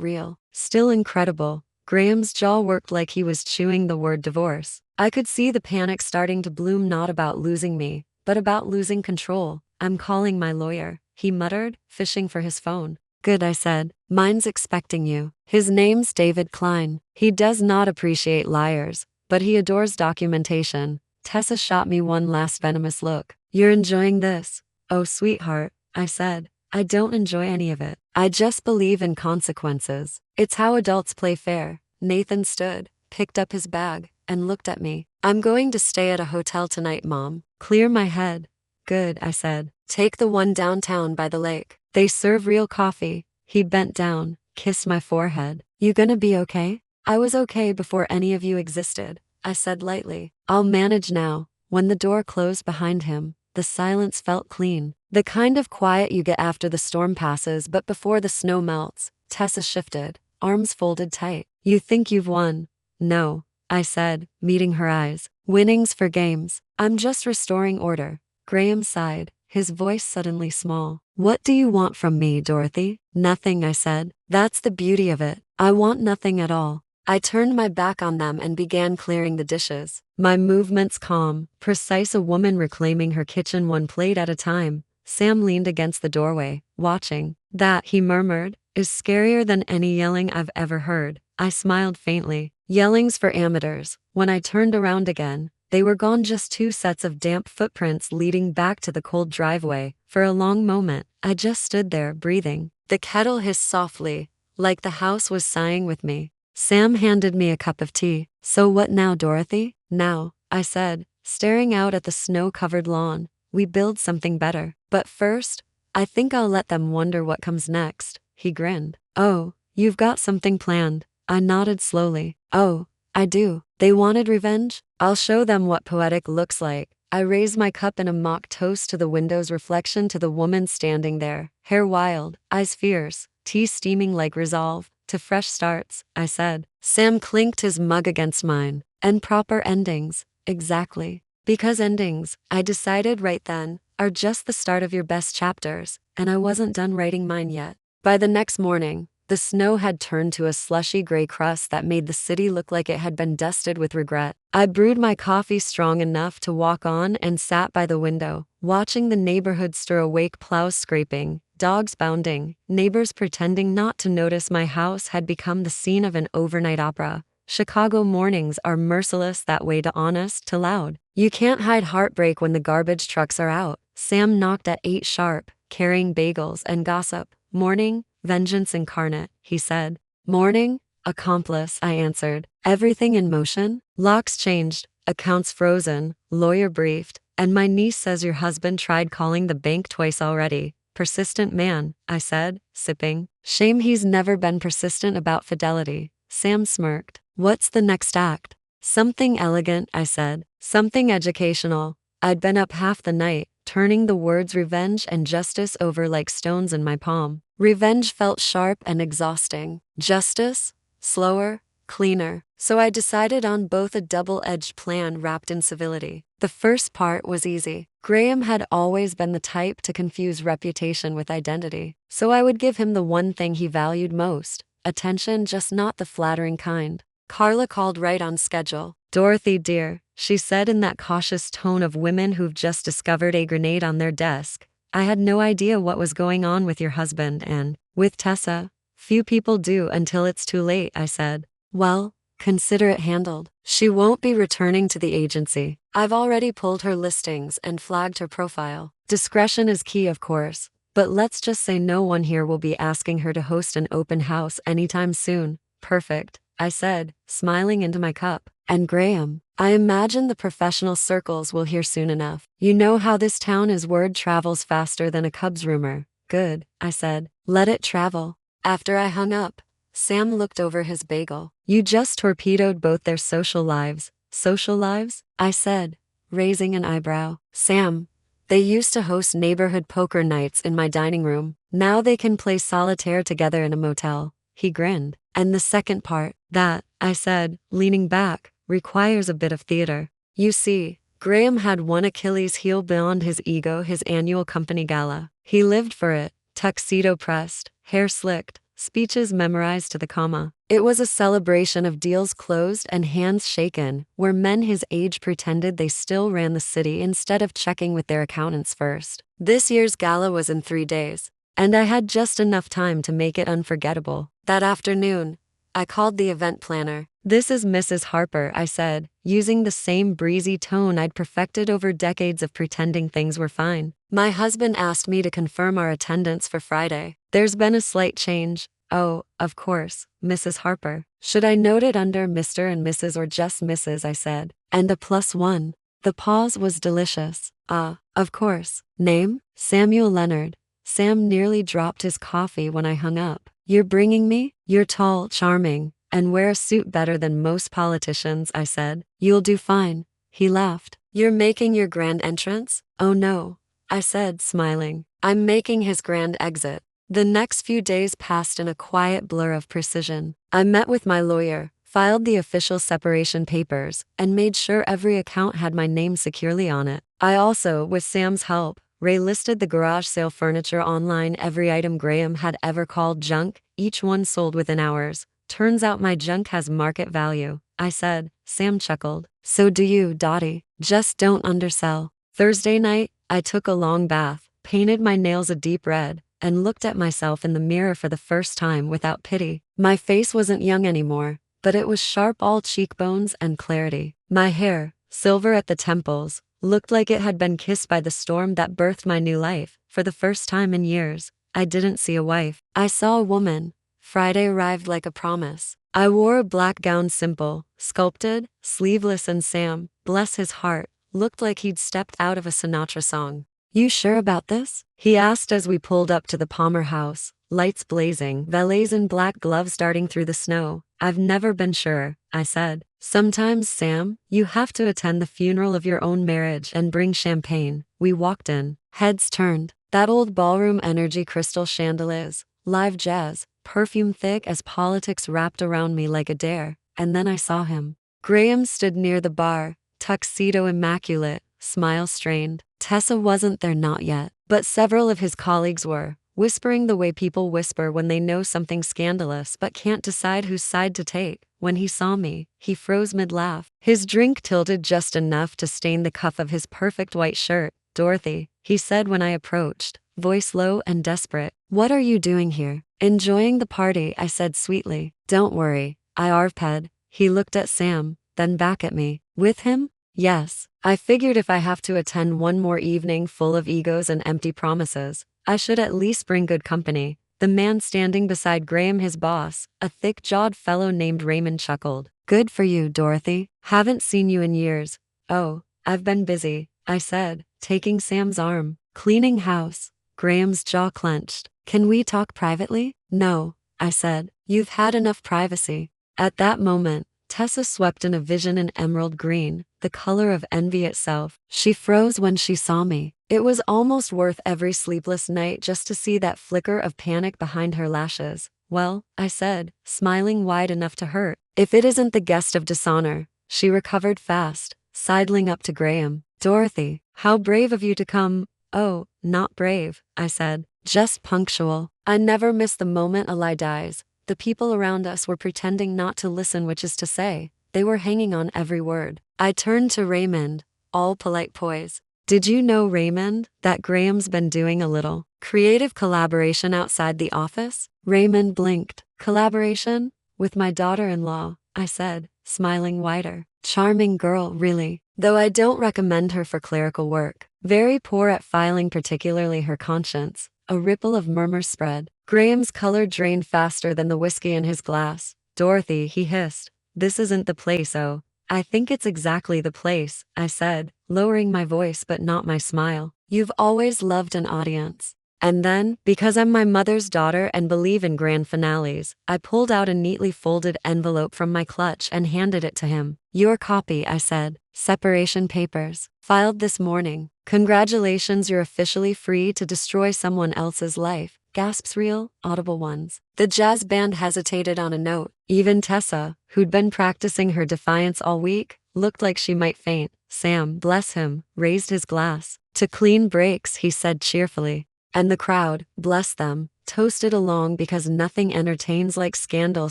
real. Still incredible. Graham's jaw worked like he was chewing the word divorce. I could see the panic starting to bloom, not about losing me, but about losing control. I'm calling my lawyer, he muttered, fishing for his phone. Good, I said. Mine's expecting you. His name's David Klein. He does not appreciate liars, but he adores documentation. Tessa shot me one last venomous look. You're enjoying this? Oh, sweetheart, I said. I don't enjoy any of it. I just believe in consequences. It's how adults play fair. Nathan stood, picked up his bag, and looked at me. I'm going to stay at a hotel tonight, Mom. Clear my head. Good, I said. Take the one downtown by the lake. They serve real coffee. He bent down, kissed my forehead. You gonna be okay? I was okay before any of you existed, I said lightly. I'll manage now. When the door closed behind him, the silence felt clean. The kind of quiet you get after the storm passes but before the snow melts. Tessa shifted, arms folded tight. You think you've won? No, I said, meeting her eyes. Winnings for games. I'm just restoring order. Graham sighed, his voice suddenly small. What do you want from me, Dorothy? Nothing, I said. That's the beauty of it. I want nothing at all. I turned my back on them and began clearing the dishes. My movements calm, precise, a woman reclaiming her kitchen one plate at a time. Sam leaned against the doorway, watching. That, he murmured, is scarier than any yelling I've ever heard. I smiled faintly. Yelling's for amateurs. When I turned around again, they were gone, just two sets of damp footprints leading back to the cold driveway. For a long moment, I just stood there, breathing. The kettle hissed softly, like the house was sighing with me. Sam handed me a cup of tea. So what now, Dorothy? Now, I said, staring out at the snow-covered lawn, we build something better. But first, I think I'll let them wonder what comes next. He grinned. Oh, you've got something planned. I nodded slowly. Oh, I do. They wanted revenge? I'll show them what poetic looks like. I raised my cup in a mock toast to the window's reflection, to the woman standing there, hair wild, eyes fierce, tea steaming like resolve. To fresh starts, I said. Sam clinked his mug against mine. And proper endings, exactly. Because endings, I decided right then, are just the start of your best chapters, and I wasn't done writing mine yet. By the next morning, the snow had turned to a slushy gray crust that made the city look like it had been dusted with regret. I brewed my coffee strong enough to walk on and sat by the window, watching the neighborhood stir awake, plows scraping, dogs bounding, neighbors pretending not to notice. My house had become the scene of an overnight opera. Chicago mornings are merciless that way, to honest, to loud. You can't hide heartbreak when the garbage trucks are out. Sam knocked at 8 sharp, carrying bagels and gossip. Morning, vengeance incarnate, he said. Morning, accomplice, I answered. Everything in motion? Locks changed, accounts frozen, lawyer briefed, and my niece says your husband tried calling the bank twice already. Persistent man, I said, sipping. Shame he's never been persistent about fidelity. Sam smirked. What's the next act? Something elegant, I said. Something educational. I'd been up half the night, turning the words revenge and justice over like stones in my palm. Revenge felt sharp and exhausting. Justice? Slower, cleaner. So I decided on both, a double-edged plan wrapped in civility. The first part was easy. Graham had always been the type to confuse reputation with identity. So I would give him the one thing he valued most. Attention, just not the flattering kind. Carla called right on schedule. Dorothy, dear, she said in that cautious tone of women who've just discovered a grenade on their desk. I had no idea what was going on with your husband and with Tessa. Few people do until it's too late, I said. Well, consider it handled. She won't be returning to the agency. I've already pulled her listings and flagged her profile. Discretion is key, of course, but let's just say no one here will be asking her to host an open house anytime soon. Perfect, I said, smiling into my cup. And Graham, I imagine the professional circles will hear soon enough. You know how this town is, word travels faster than a Cubs rumor. Good, I said. Let it travel. After I hung up, Sam looked over his bagel. You just torpedoed both their social lives. Social lives? I said, raising an eyebrow. Sam, they used to host neighborhood poker nights in my dining room. Now they can play solitaire together in a motel. He grinned. And the second part, that, I said, leaning back, requires a bit of theater. You see, Graham had one Achilles heel beyond his ego, his annual company gala. He lived for it, tuxedo pressed, hair slicked, speeches memorized to the comma. It was a celebration of deals closed and hands shaken, where men his age pretended they still ran the city instead of checking with their accountants first. This year's gala was in 3 days, and I had just enough time to make it unforgettable. That afternoon, I called the event planner. This is Mrs. Harper, I said, using the same breezy tone I'd perfected over decades of pretending things were fine. My husband asked me to confirm our attendance for Friday. There's been a slight change. Oh, of course, Mrs. Harper. Should I note it under Mr. and Mrs. or just Mrs.? I said. And a +1. The pause was delicious. Of course. Name? Samuel Leonard. Sam nearly dropped his coffee when I hung up. You're bringing me? You're tall, charming, and wear a suit better than most politicians, I said. You'll do fine. He laughed. You're making your grand entrance? Oh no, I said, smiling. I'm making his grand exit. The next few days passed in a quiet blur of precision. I met with my lawyer, filed the official separation papers, and made sure every account had my name securely on it. I also, with Sam's help, listed the garage sale furniture online. Every item Graham had ever called junk, each one sold within hours. Turns out my junk has market value, I said. Sam chuckled. So do you, Dottie. Just don't undersell. Thursday night, I took a long bath, painted my nails a deep red, and looked at myself in the mirror for the first time without pity. My face wasn't young anymore, but it was sharp, all cheekbones and clarity. My hair, silver at the temples, looked like it had been kissed by the storm that birthed my new life. For the first time in years, I didn't see a wife. I saw a woman. Friday arrived like a promise. I wore a black gown, simple, sculpted, sleeveless, and Sam, bless his heart, looked like he'd stepped out of a Sinatra song. You sure about this? He asked as we pulled up to the Palmer house, lights blazing, valets in black gloves darting through the snow. I've never been sure, I said. Sometimes, Sam, you have to attend the funeral of your own marriage and bring champagne. We walked in. Heads turned. That old ballroom energy, crystal chandeliers, live jazz, perfume thick as politics wrapped around me like a dare. And then I saw him. Graham stood near the bar, tuxedo immaculate, smile strained. Tessa wasn't there, not yet, but several of his colleagues were, whispering the way people whisper when they know something scandalous but can't decide whose side to take. When he saw me, he froze mid-laugh. His drink tilted just enough to stain the cuff of his perfect white shirt. Dorothy, he said when I approached, voice low and desperate. What are you doing here? Enjoying the party, I said sweetly. Don't worry, I arvped. He looked at Sam, then back at me. With him? Yes. I figured if I have to attend one more evening full of egos and empty promises, I should at least bring good company. The man standing beside Graham, his boss, a thick-jawed fellow named Raymond, chuckled. Good for you, Dorothy. Haven't seen you in years. Oh, I've been busy, I said, taking Sam's arm. Cleaning house. Graham's jaw clenched. Can we talk privately? No, I said. You've had enough privacy. At that moment, Tessa swept in a vision in emerald green, the color of envy itself. She froze when she saw me. It was almost worth every sleepless night just to see that flicker of panic behind her lashes. Well, I said, smiling wide enough to hurt. If it isn't the guest of dishonor. She recovered fast, sidling up to Graham. Dorothy, how brave of you to come. Oh, not brave, I said. Just punctual. I never miss the moment a lie dies. The people around us were pretending not to listen, which is to say, they were hanging on every word. I turned to Raymond, all polite poise. Did you know, Raymond, that Graham's been doing a little creative collaboration outside the office? Raymond blinked. Collaboration? With my daughter-in-law, I said, smiling wider. Charming girl, really. Though I don't recommend her for clerical work. Very poor at filing, particularly her conscience. A ripple of murmurs spread. Graham's color drained faster than the whiskey in his glass. Dorothy, he hissed. This isn't the place. Oh, I think it's exactly the place, I said, lowering my voice but not my smile. You've always loved an audience. And then, because I'm my mother's daughter and believe in grand finales, I pulled out a neatly folded envelope from my clutch and handed it to him. Your copy, I said. Separation papers. Filed this morning. Congratulations, you're officially free to destroy someone else's life. Gasps, real, audible ones. The jazz band hesitated on a note. Even Tessa, who'd been practicing her defiance all week, looked like she might faint. Sam, bless him, raised his glass. To clean breaks, he said cheerfully. And the crowd, bless them, toasted along because nothing entertains like scandal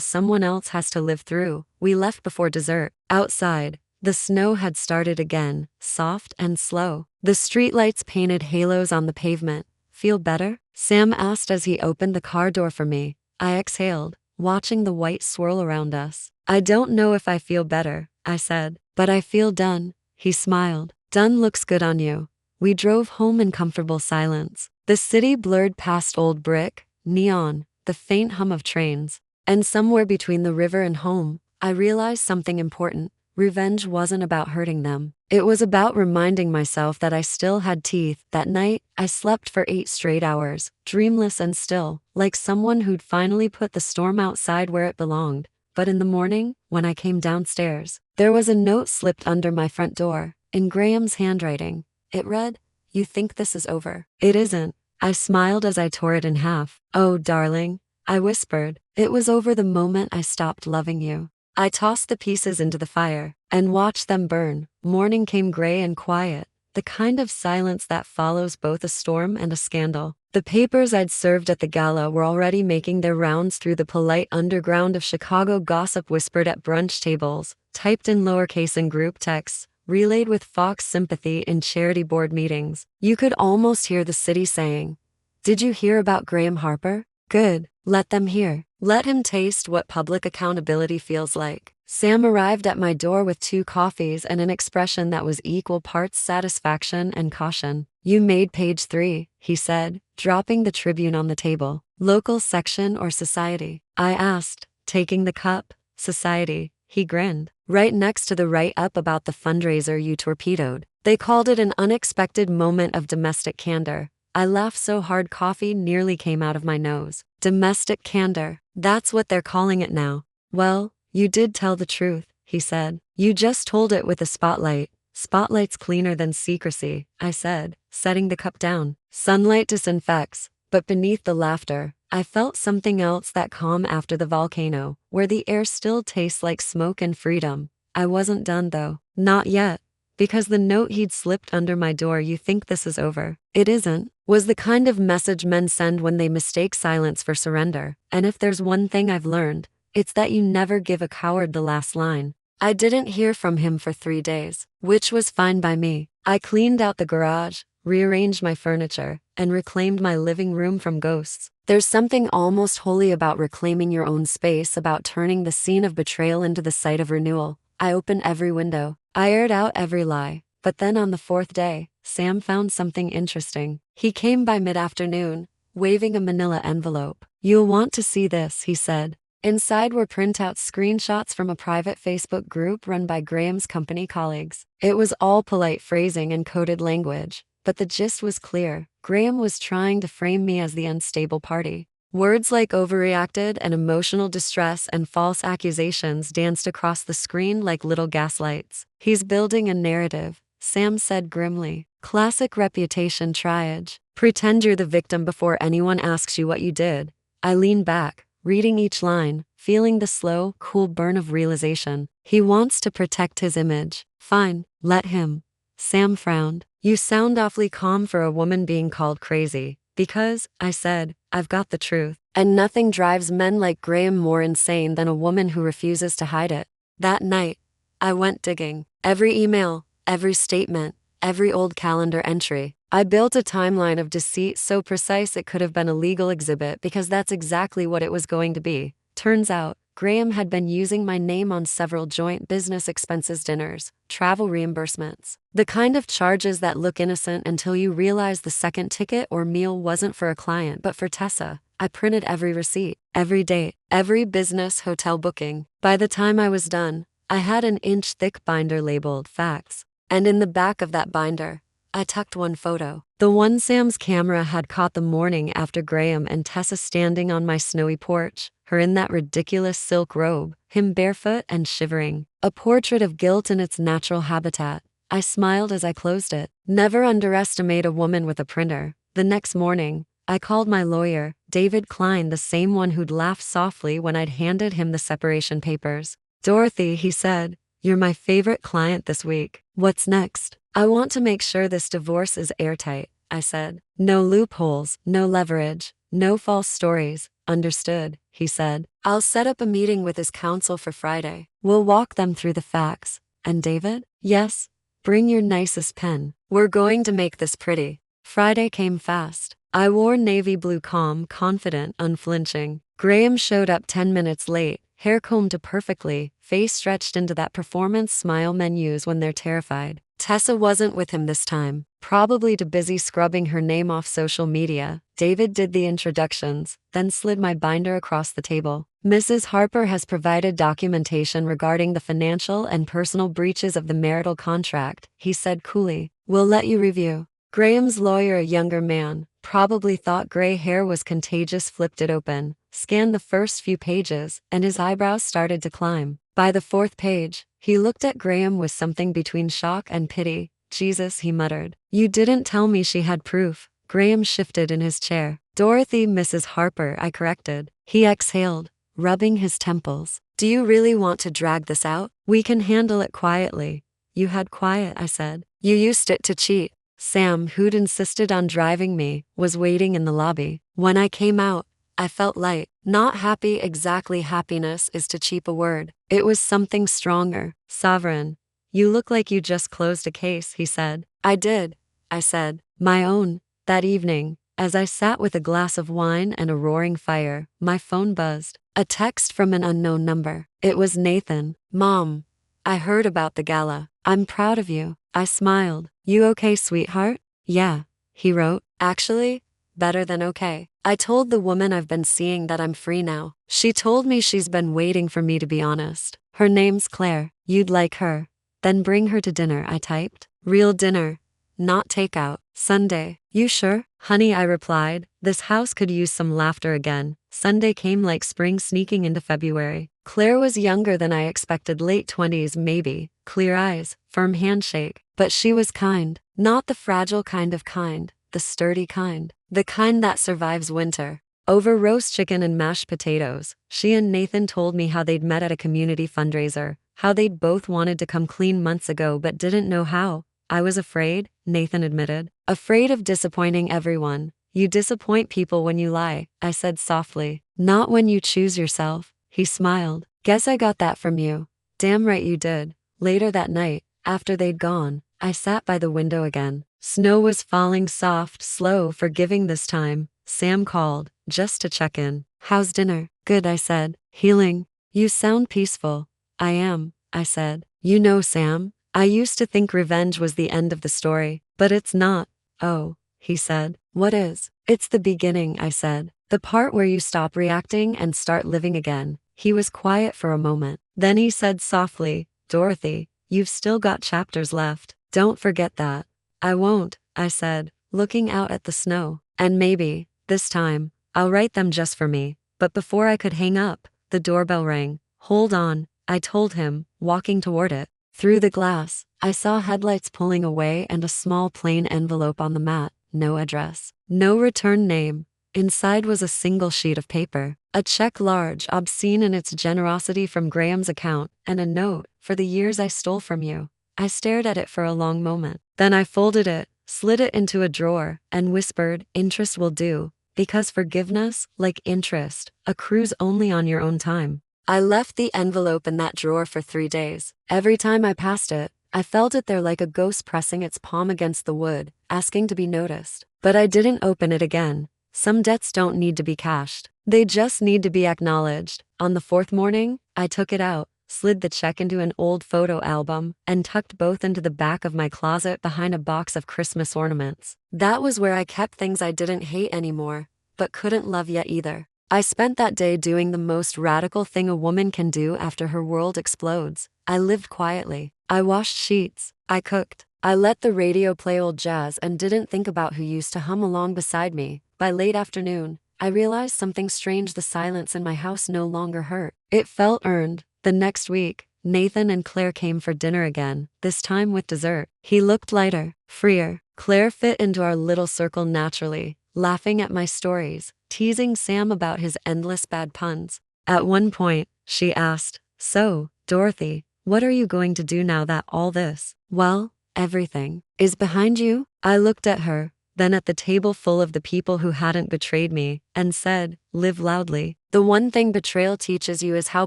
someone else has to live through. We left before dessert. Outside, the snow had started again, soft and slow. The streetlights painted halos on the pavement. Feel better? Sam asked as he opened the car door for me. I exhaled, watching the white swirl around us. I don't know if I feel better, I said, but I feel done. He smiled. Done looks good on you. We drove home in comfortable silence. The city blurred past old brick, neon, the faint hum of trains. And somewhere between the river and home, I realized something important. revenge wasn't about hurting them. It was about reminding myself that I still had teeth. That night, I slept for 8 straight hours, dreamless and still, like someone who'd finally put the storm outside where it belonged. But in the morning, when I came downstairs, there was a note slipped under my front door, in Graham's handwriting. It read, "You think this is over? It isn't." I smiled as I tore it in half. "Oh, darling," I whispered, "it was over the moment I stopped loving you." I tossed the pieces into the fire and watched them burn. Morning came gray and quiet, the kind of silence that follows both a storm and a scandal. The papers I'd served at the gala were already making their rounds through the polite underground of Chicago gossip, whispered at brunch tables, typed in lowercase in group texts, relayed with Fox sympathy in charity board meetings. You could almost hear the city saying, "Did you hear about Graham Harper? Good. Let them hear. Let him taste what public accountability feels like." Sam arrived at my door with 2 coffees and an expression that was equal parts satisfaction and caution. "You made page 3, he said, dropping the Tribune on the table. "Local section or society?" I asked, taking the cup. "Society," he grinned. "Right next to the write-up about the fundraiser you torpedoed. They called it an unexpected moment of domestic candor." I laughed so hard coffee nearly came out of my nose. Domestic candor. That's what they're calling it now. "Well, you did tell the truth," he said. "You just told it with a spotlight." "Spotlight's cleaner than secrecy," I said, setting the cup down. "Sunlight disinfects." But beneath the laughter, I felt something else, that calm after the volcano, where the air still tastes like smoke and freedom. I wasn't done though. Not yet. Because the note he'd slipped under my door, "You think this is over? It isn't," was the kind of message men send when they mistake silence for surrender. And if there's one thing I've learned, it's that you never give a coward the last line. I didn't hear from him for 3 days, which was fine by me. I cleaned out the garage, rearranged my furniture, and reclaimed my living room from ghosts. There's something almost holy about reclaiming your own space, about turning the scene of betrayal into the site of renewal. I opened every window. I aired out every lie. But then on the 4th day, Sam found something interesting. He came by mid-afternoon, waving a manila envelope. "You'll want to see this," he said. Inside were printouts, screenshots from a private Facebook group run by Graham's company colleagues. It was all polite phrasing and coded language, but the gist was clear. Graham was trying to frame me as the unstable party. Words like overreacted and emotional distress and false accusations danced across the screen like little gaslights. "He's building a narrative," Sam said grimly. "Classic reputation triage. Pretend you're the victim before anyone asks you what you did." I leaned back, reading each line, feeling the slow, cool burn of realization. He wants to protect his image. Fine, let him. Sam frowned. "You sound awfully calm for a woman being called crazy." "Because," I said, "I've got the truth. And nothing drives men like Graham more insane than a woman who refuses to hide it." That night, I went digging. Every email, every statement, every old calendar entry. I built a timeline of deceit so precise it could have been a legal exhibit, because that's exactly what it was going to be. Turns out, Graham had been using my name on several joint business expenses, dinners, travel reimbursements. The kind of charges that look innocent until you realize the second ticket or meal wasn't for a client but for Tessa. I printed every receipt, every date, every business hotel booking. By the time I was done, I had an inch-thick binder labeled Facts. And in the back of that binder, I tucked one photo. The one Sam's camera had caught the morning after Graham and Tessa standing on my snowy porch, her in that ridiculous silk robe, him barefoot and shivering. A portrait of guilt in its natural habitat. I smiled as I closed it. Never underestimate a woman with a printer. The next morning, I called my lawyer, David Klein, the same one who'd laughed softly when I'd handed him the separation papers. "Dorothy," he said, "you're my favorite client this week. What's next?" "I want to make sure this divorce is airtight," I said. "No loopholes, no leverage, no false stories." "Understood," he said. "I'll set up a meeting with his counsel for Friday. We'll walk them through the facts." "And David?" "Yes. Bring your nicest pen. We're going to make this pretty." Friday came fast. I wore navy blue, calm, confident, unflinching. Graham showed up 10 minutes late, hair combed to perfectly, face stretched into that performance smile men use when they're terrified. Tessa wasn't with him this time, probably too busy scrubbing her name off social media. David did the introductions, then slid my binder across the table. Mrs. Harper has provided documentation regarding the financial and personal breaches of the marital contract, he said coolly. We'll let you review. Graham's lawyer, a younger man, probably thought gray hair was contagious, flipped it open, scanned the first few pages, and his eyebrows started to climb. By the fourth page, he looked at Graham with something between shock and pity. Jesus, he muttered. You didn't tell me she had proof. Graham shifted in his chair. Dorothy, Mrs. Harper, I corrected. He exhaled, rubbing his temples. Do you really want to drag this out? We can handle it quietly. You had quiet, I said. You used it to cheat. Sam, who'd insisted on driving me, was waiting in the lobby. When I came out, I felt light. Not happy exactly. Happiness is too cheap a word. It was something stronger, sovereign. You look like you just closed a case, he said. I did, I said. My own. That evening, as I sat with a glass of wine and a roaring fire, my phone buzzed. A text from an unknown number. It was Nathan. Mom, I heard about the gala. I'm proud of you. I smiled. You okay, sweetheart? Yeah, he wrote. Actually, better than okay. I told the woman I've been seeing that I'm free now. She told me she's been waiting for me to be honest. Her name's Claire. You'd like her. Then bring her to dinner, I typed. Real dinner. Not takeout. Sunday. You sure? Honey, I replied. This house could use some laughter again. Sunday came like spring sneaking into February. Claire was younger than I expected, late 20s maybe. Clear eyes, firm handshake. But she was kind. Not the fragile kind of kind, the sturdy kind. The kind that survives winter. Over roast chicken and mashed potatoes, she and Nathan told me how they'd met at a community fundraiser, how they'd both wanted to come clean months ago but didn't know how. I was afraid, Nathan admitted. Afraid of disappointing everyone. You disappoint people when you lie, I said softly. Not when you choose yourself. He smiled. Guess I got that from you. Damn right you did. Later that night, after they'd gone, I sat by the window again. Snow was falling, soft, slow, forgiving this time. Sam called, just to check in. How's dinner? Good, I said. Healing. You sound peaceful. I am, I said. You know, Sam, I used to think revenge was the end of the story, but it's not. Oh, he said. What is? It's the beginning, I said. The part where you stop reacting and start living again. He was quiet for a moment. Then he said softly, Dorothy, you've still got chapters left. Don't forget that. I won't, I said, looking out at the snow. And maybe, this time, I'll write them just for me. But before I could hang up, the doorbell rang. Hold on, I told him, walking toward it. Through the glass, I saw headlights pulling away and a small plain envelope on the mat. No address. No return name. Inside was a single sheet of paper. A check, large, obscene in its generosity, from Graham's account, and a note, for the years I stole from you. I stared at it for a long moment. Then I folded it, slid it into a drawer, and whispered, interest will do, because forgiveness, like interest, accrues only on your own time. I left the envelope in that drawer for 3 days. Every time I passed it, I felt it there like a ghost pressing its palm against the wood, asking to be noticed. But I didn't open it again. Some debts don't need to be cashed. They just need to be acknowledged. On the 4th morning, I took it out, slid the check into an old photo album, and tucked both into the back of my closet behind a box of Christmas ornaments. That was where I kept things I didn't hate anymore, but couldn't love yet either. I spent that day doing the most radical thing a woman can do after her world explodes. I lived quietly. I washed sheets. I cooked. I let the radio play old jazz and didn't think about who used to hum along beside me. By late afternoon, I realized something strange. The silence in my house no longer hurt. It felt earned. The next week, Nathan and Claire came for dinner again, this time with dessert. He looked lighter, freer. Claire fit into our little circle naturally, laughing at my stories, teasing Sam about his endless bad puns. At one point, she asked, So, Dorothy, what are you going to do now that all this, well, everything, is behind you? I looked at her, then at the table full of the people who hadn't betrayed me, and said, live loudly. The one thing betrayal teaches you is how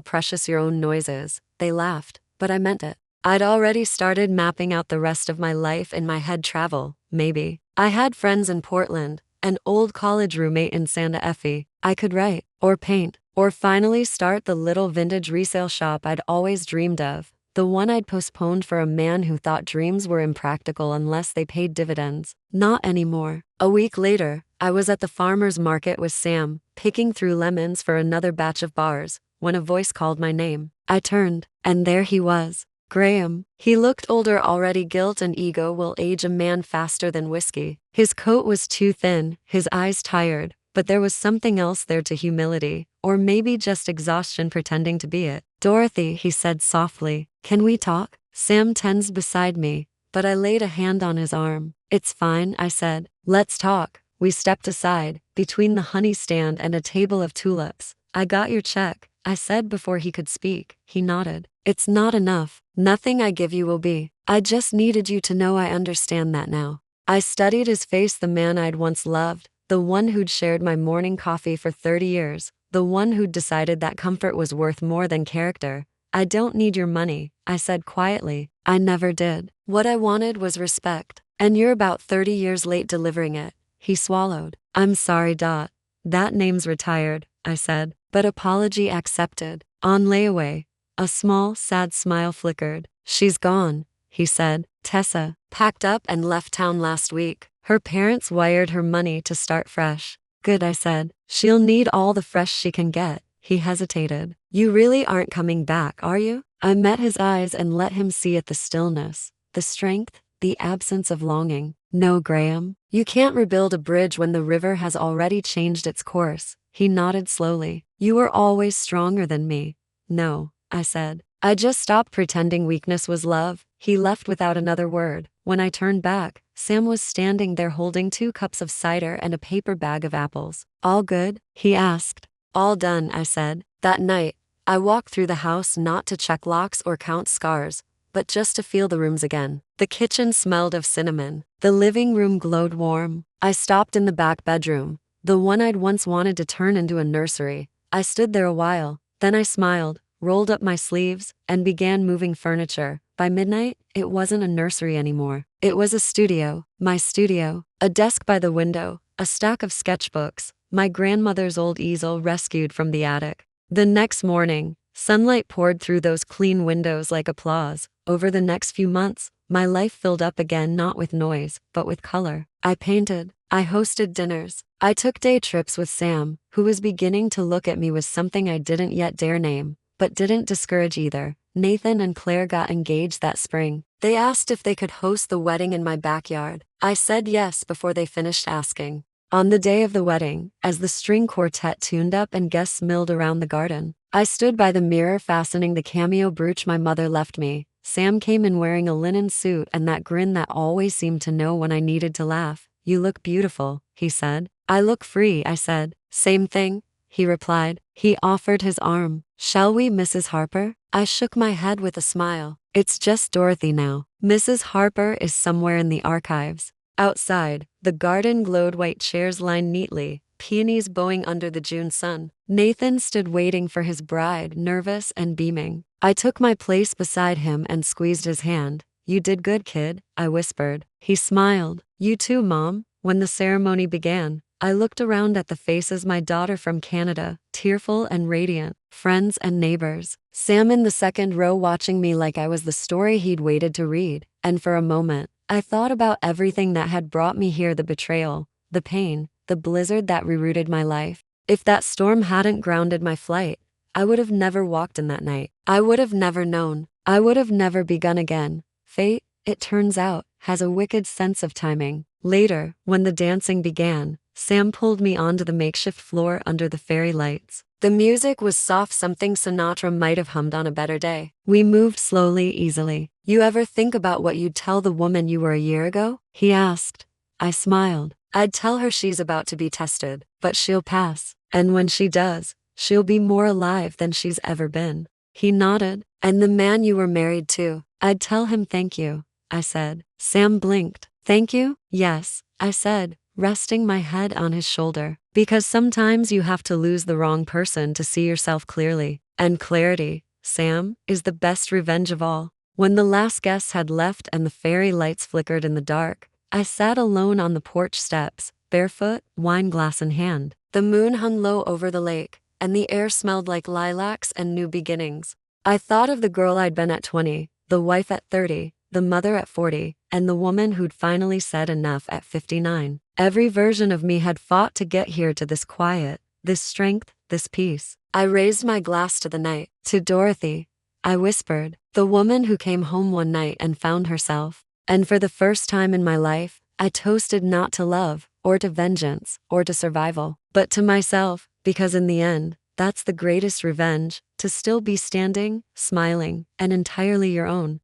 precious your own noise is. They laughed, but I meant it. I'd already started mapping out the rest of my life in my head. Travel, maybe. I had friends in Portland, an old college roommate in Santa Fe. I could write, or paint, or finally start the little vintage resale shop I'd always dreamed of. The one I'd postponed for a man who thought dreams were impractical unless they paid dividends. Not anymore. A week later, I was at the farmer's market with Sam, picking through lemons for another batch of bars. when a voice called my name. I turned, and there he was. Graham. He looked older already. Guilt and ego will age a man faster than whiskey. His coat was too thin, his eyes tired, but there was something else there to humility, or maybe just exhaustion pretending to be it. Dorothy, he said softly, can we talk? Sam tensed beside me, but I laid a hand on his arm. It's fine, I said. Let's talk. We stepped aside, between the honey stand and a table of tulips. I got your check, I said before he could speak. He nodded. It's not enough. Nothing I give you will be. I just needed you to know I understand that now. I studied his face, the man I'd once loved, the one who'd shared my morning coffee for 30 years, the one who'd decided that comfort was worth more than character. I don't need your money, I said quietly. I never did. What I wanted was respect. And you're about 30 years late delivering it. He swallowed. I'm sorry. That name's retired, I said, but apology accepted. On layaway. A small, sad smile flickered. She's gone, he said. Tessa packed up and left town last week. Her parents wired her money to start fresh. Good, I said. She'll need all the fresh she can get. He hesitated. You really aren't coming back, are you? I met his eyes and let him see it, the stillness, the strength, the absence of longing. No, Graham. You can't rebuild a bridge when the river has already changed its course. He nodded slowly. You were always stronger than me. No, I said. I just stopped pretending weakness was love. He left without another word. When I turned back, Sam was standing there holding 2 cups of cider and a paper bag of apples. All good? He asked. All done, I said. That night, I walked through the house not to check locks or count scars, but just to feel the rooms again. The kitchen smelled of cinnamon. The living room glowed warm. I stopped in the back bedroom, the one I'd once wanted to turn into a nursery. I stood there a while, then I smiled, rolled up my sleeves, and began moving furniture. By midnight, it wasn't a nursery anymore. It was a studio, my studio. A desk by the window, a stack of sketchbooks, my grandmother's old easel rescued from the attic. The next morning, sunlight poured through those clean windows like applause. Over the next few months, my life filled up again, not with noise, but with color. I painted. I hosted dinners. I took day trips with Sam, who was beginning to look at me with something I didn't yet dare name, but didn't discourage either. Nathan and Claire got engaged that spring. They asked if they could host the wedding in my backyard. I said yes before they finished asking. On the day of the wedding, as the string quartet tuned up and guests milled around the garden, I stood by the mirror fastening the cameo brooch my mother left me. Sam came in wearing a linen suit and that grin that always seemed to know when I needed to laugh. You look beautiful, he said. I look free, I said. Same thing, he replied. He offered his arm. Shall we, Mrs. Harper? I shook my head with a smile. It's just Dorothy now. Mrs. Harper is somewhere in the archives. Outside, the garden glowed, white chairs lined neatly, peonies bowing under the June sun. Nathan stood waiting for his bride, nervous and beaming. I took my place beside him and squeezed his hand. You did good, kid, I whispered. He smiled. You too, Mom. When the ceremony began, I looked around at the faces, my daughter from Canada, tearful and radiant, friends and neighbors. Sam in the second row watching me like I was the story he'd waited to read. And for a moment, I thought about everything that had brought me here, the betrayal, the pain, the blizzard that rerouted my life. If that storm hadn't grounded my flight, I would have never walked in that night. I would have never known. I would have never begun again. Fate, it turns out, has a wicked sense of timing. Later, when the dancing began, Sam pulled me onto the makeshift floor under the fairy lights. The music was soft, something Sinatra might have hummed on a better day. We moved slowly, easily. You ever think about what you'd tell the woman you were a year ago? He asked. I smiled. I'd tell her she's about to be tested, but she'll pass. And when she does, she'll be more alive than she's ever been. He nodded. And the man you were married to, I'd tell him thank you, I said. Sam blinked. Thank you? Yes, I said, resting my head on his shoulder. Because sometimes you have to lose the wrong person to see yourself clearly. And clarity, Sam, is the best revenge of all. When the last guests had left and the fairy lights flickered in the dark, I sat alone on the porch steps, barefoot, wine glass in hand. The moon hung low over the lake, and the air smelled like lilacs and new beginnings. I thought of the girl I'd been at 20, the wife at 30, the mother at 40, and the woman who'd finally said enough at 59. Every version of me had fought to get here, to this quiet, this strength, this peace. I raised my glass to the night. To Dorothy, I whispered, the woman who came home one night and found herself. And for the first time in my life, I toasted not to love, or to vengeance, or to survival, but to myself, because in the end, that's the greatest revenge, to still be standing, smiling, and entirely your own.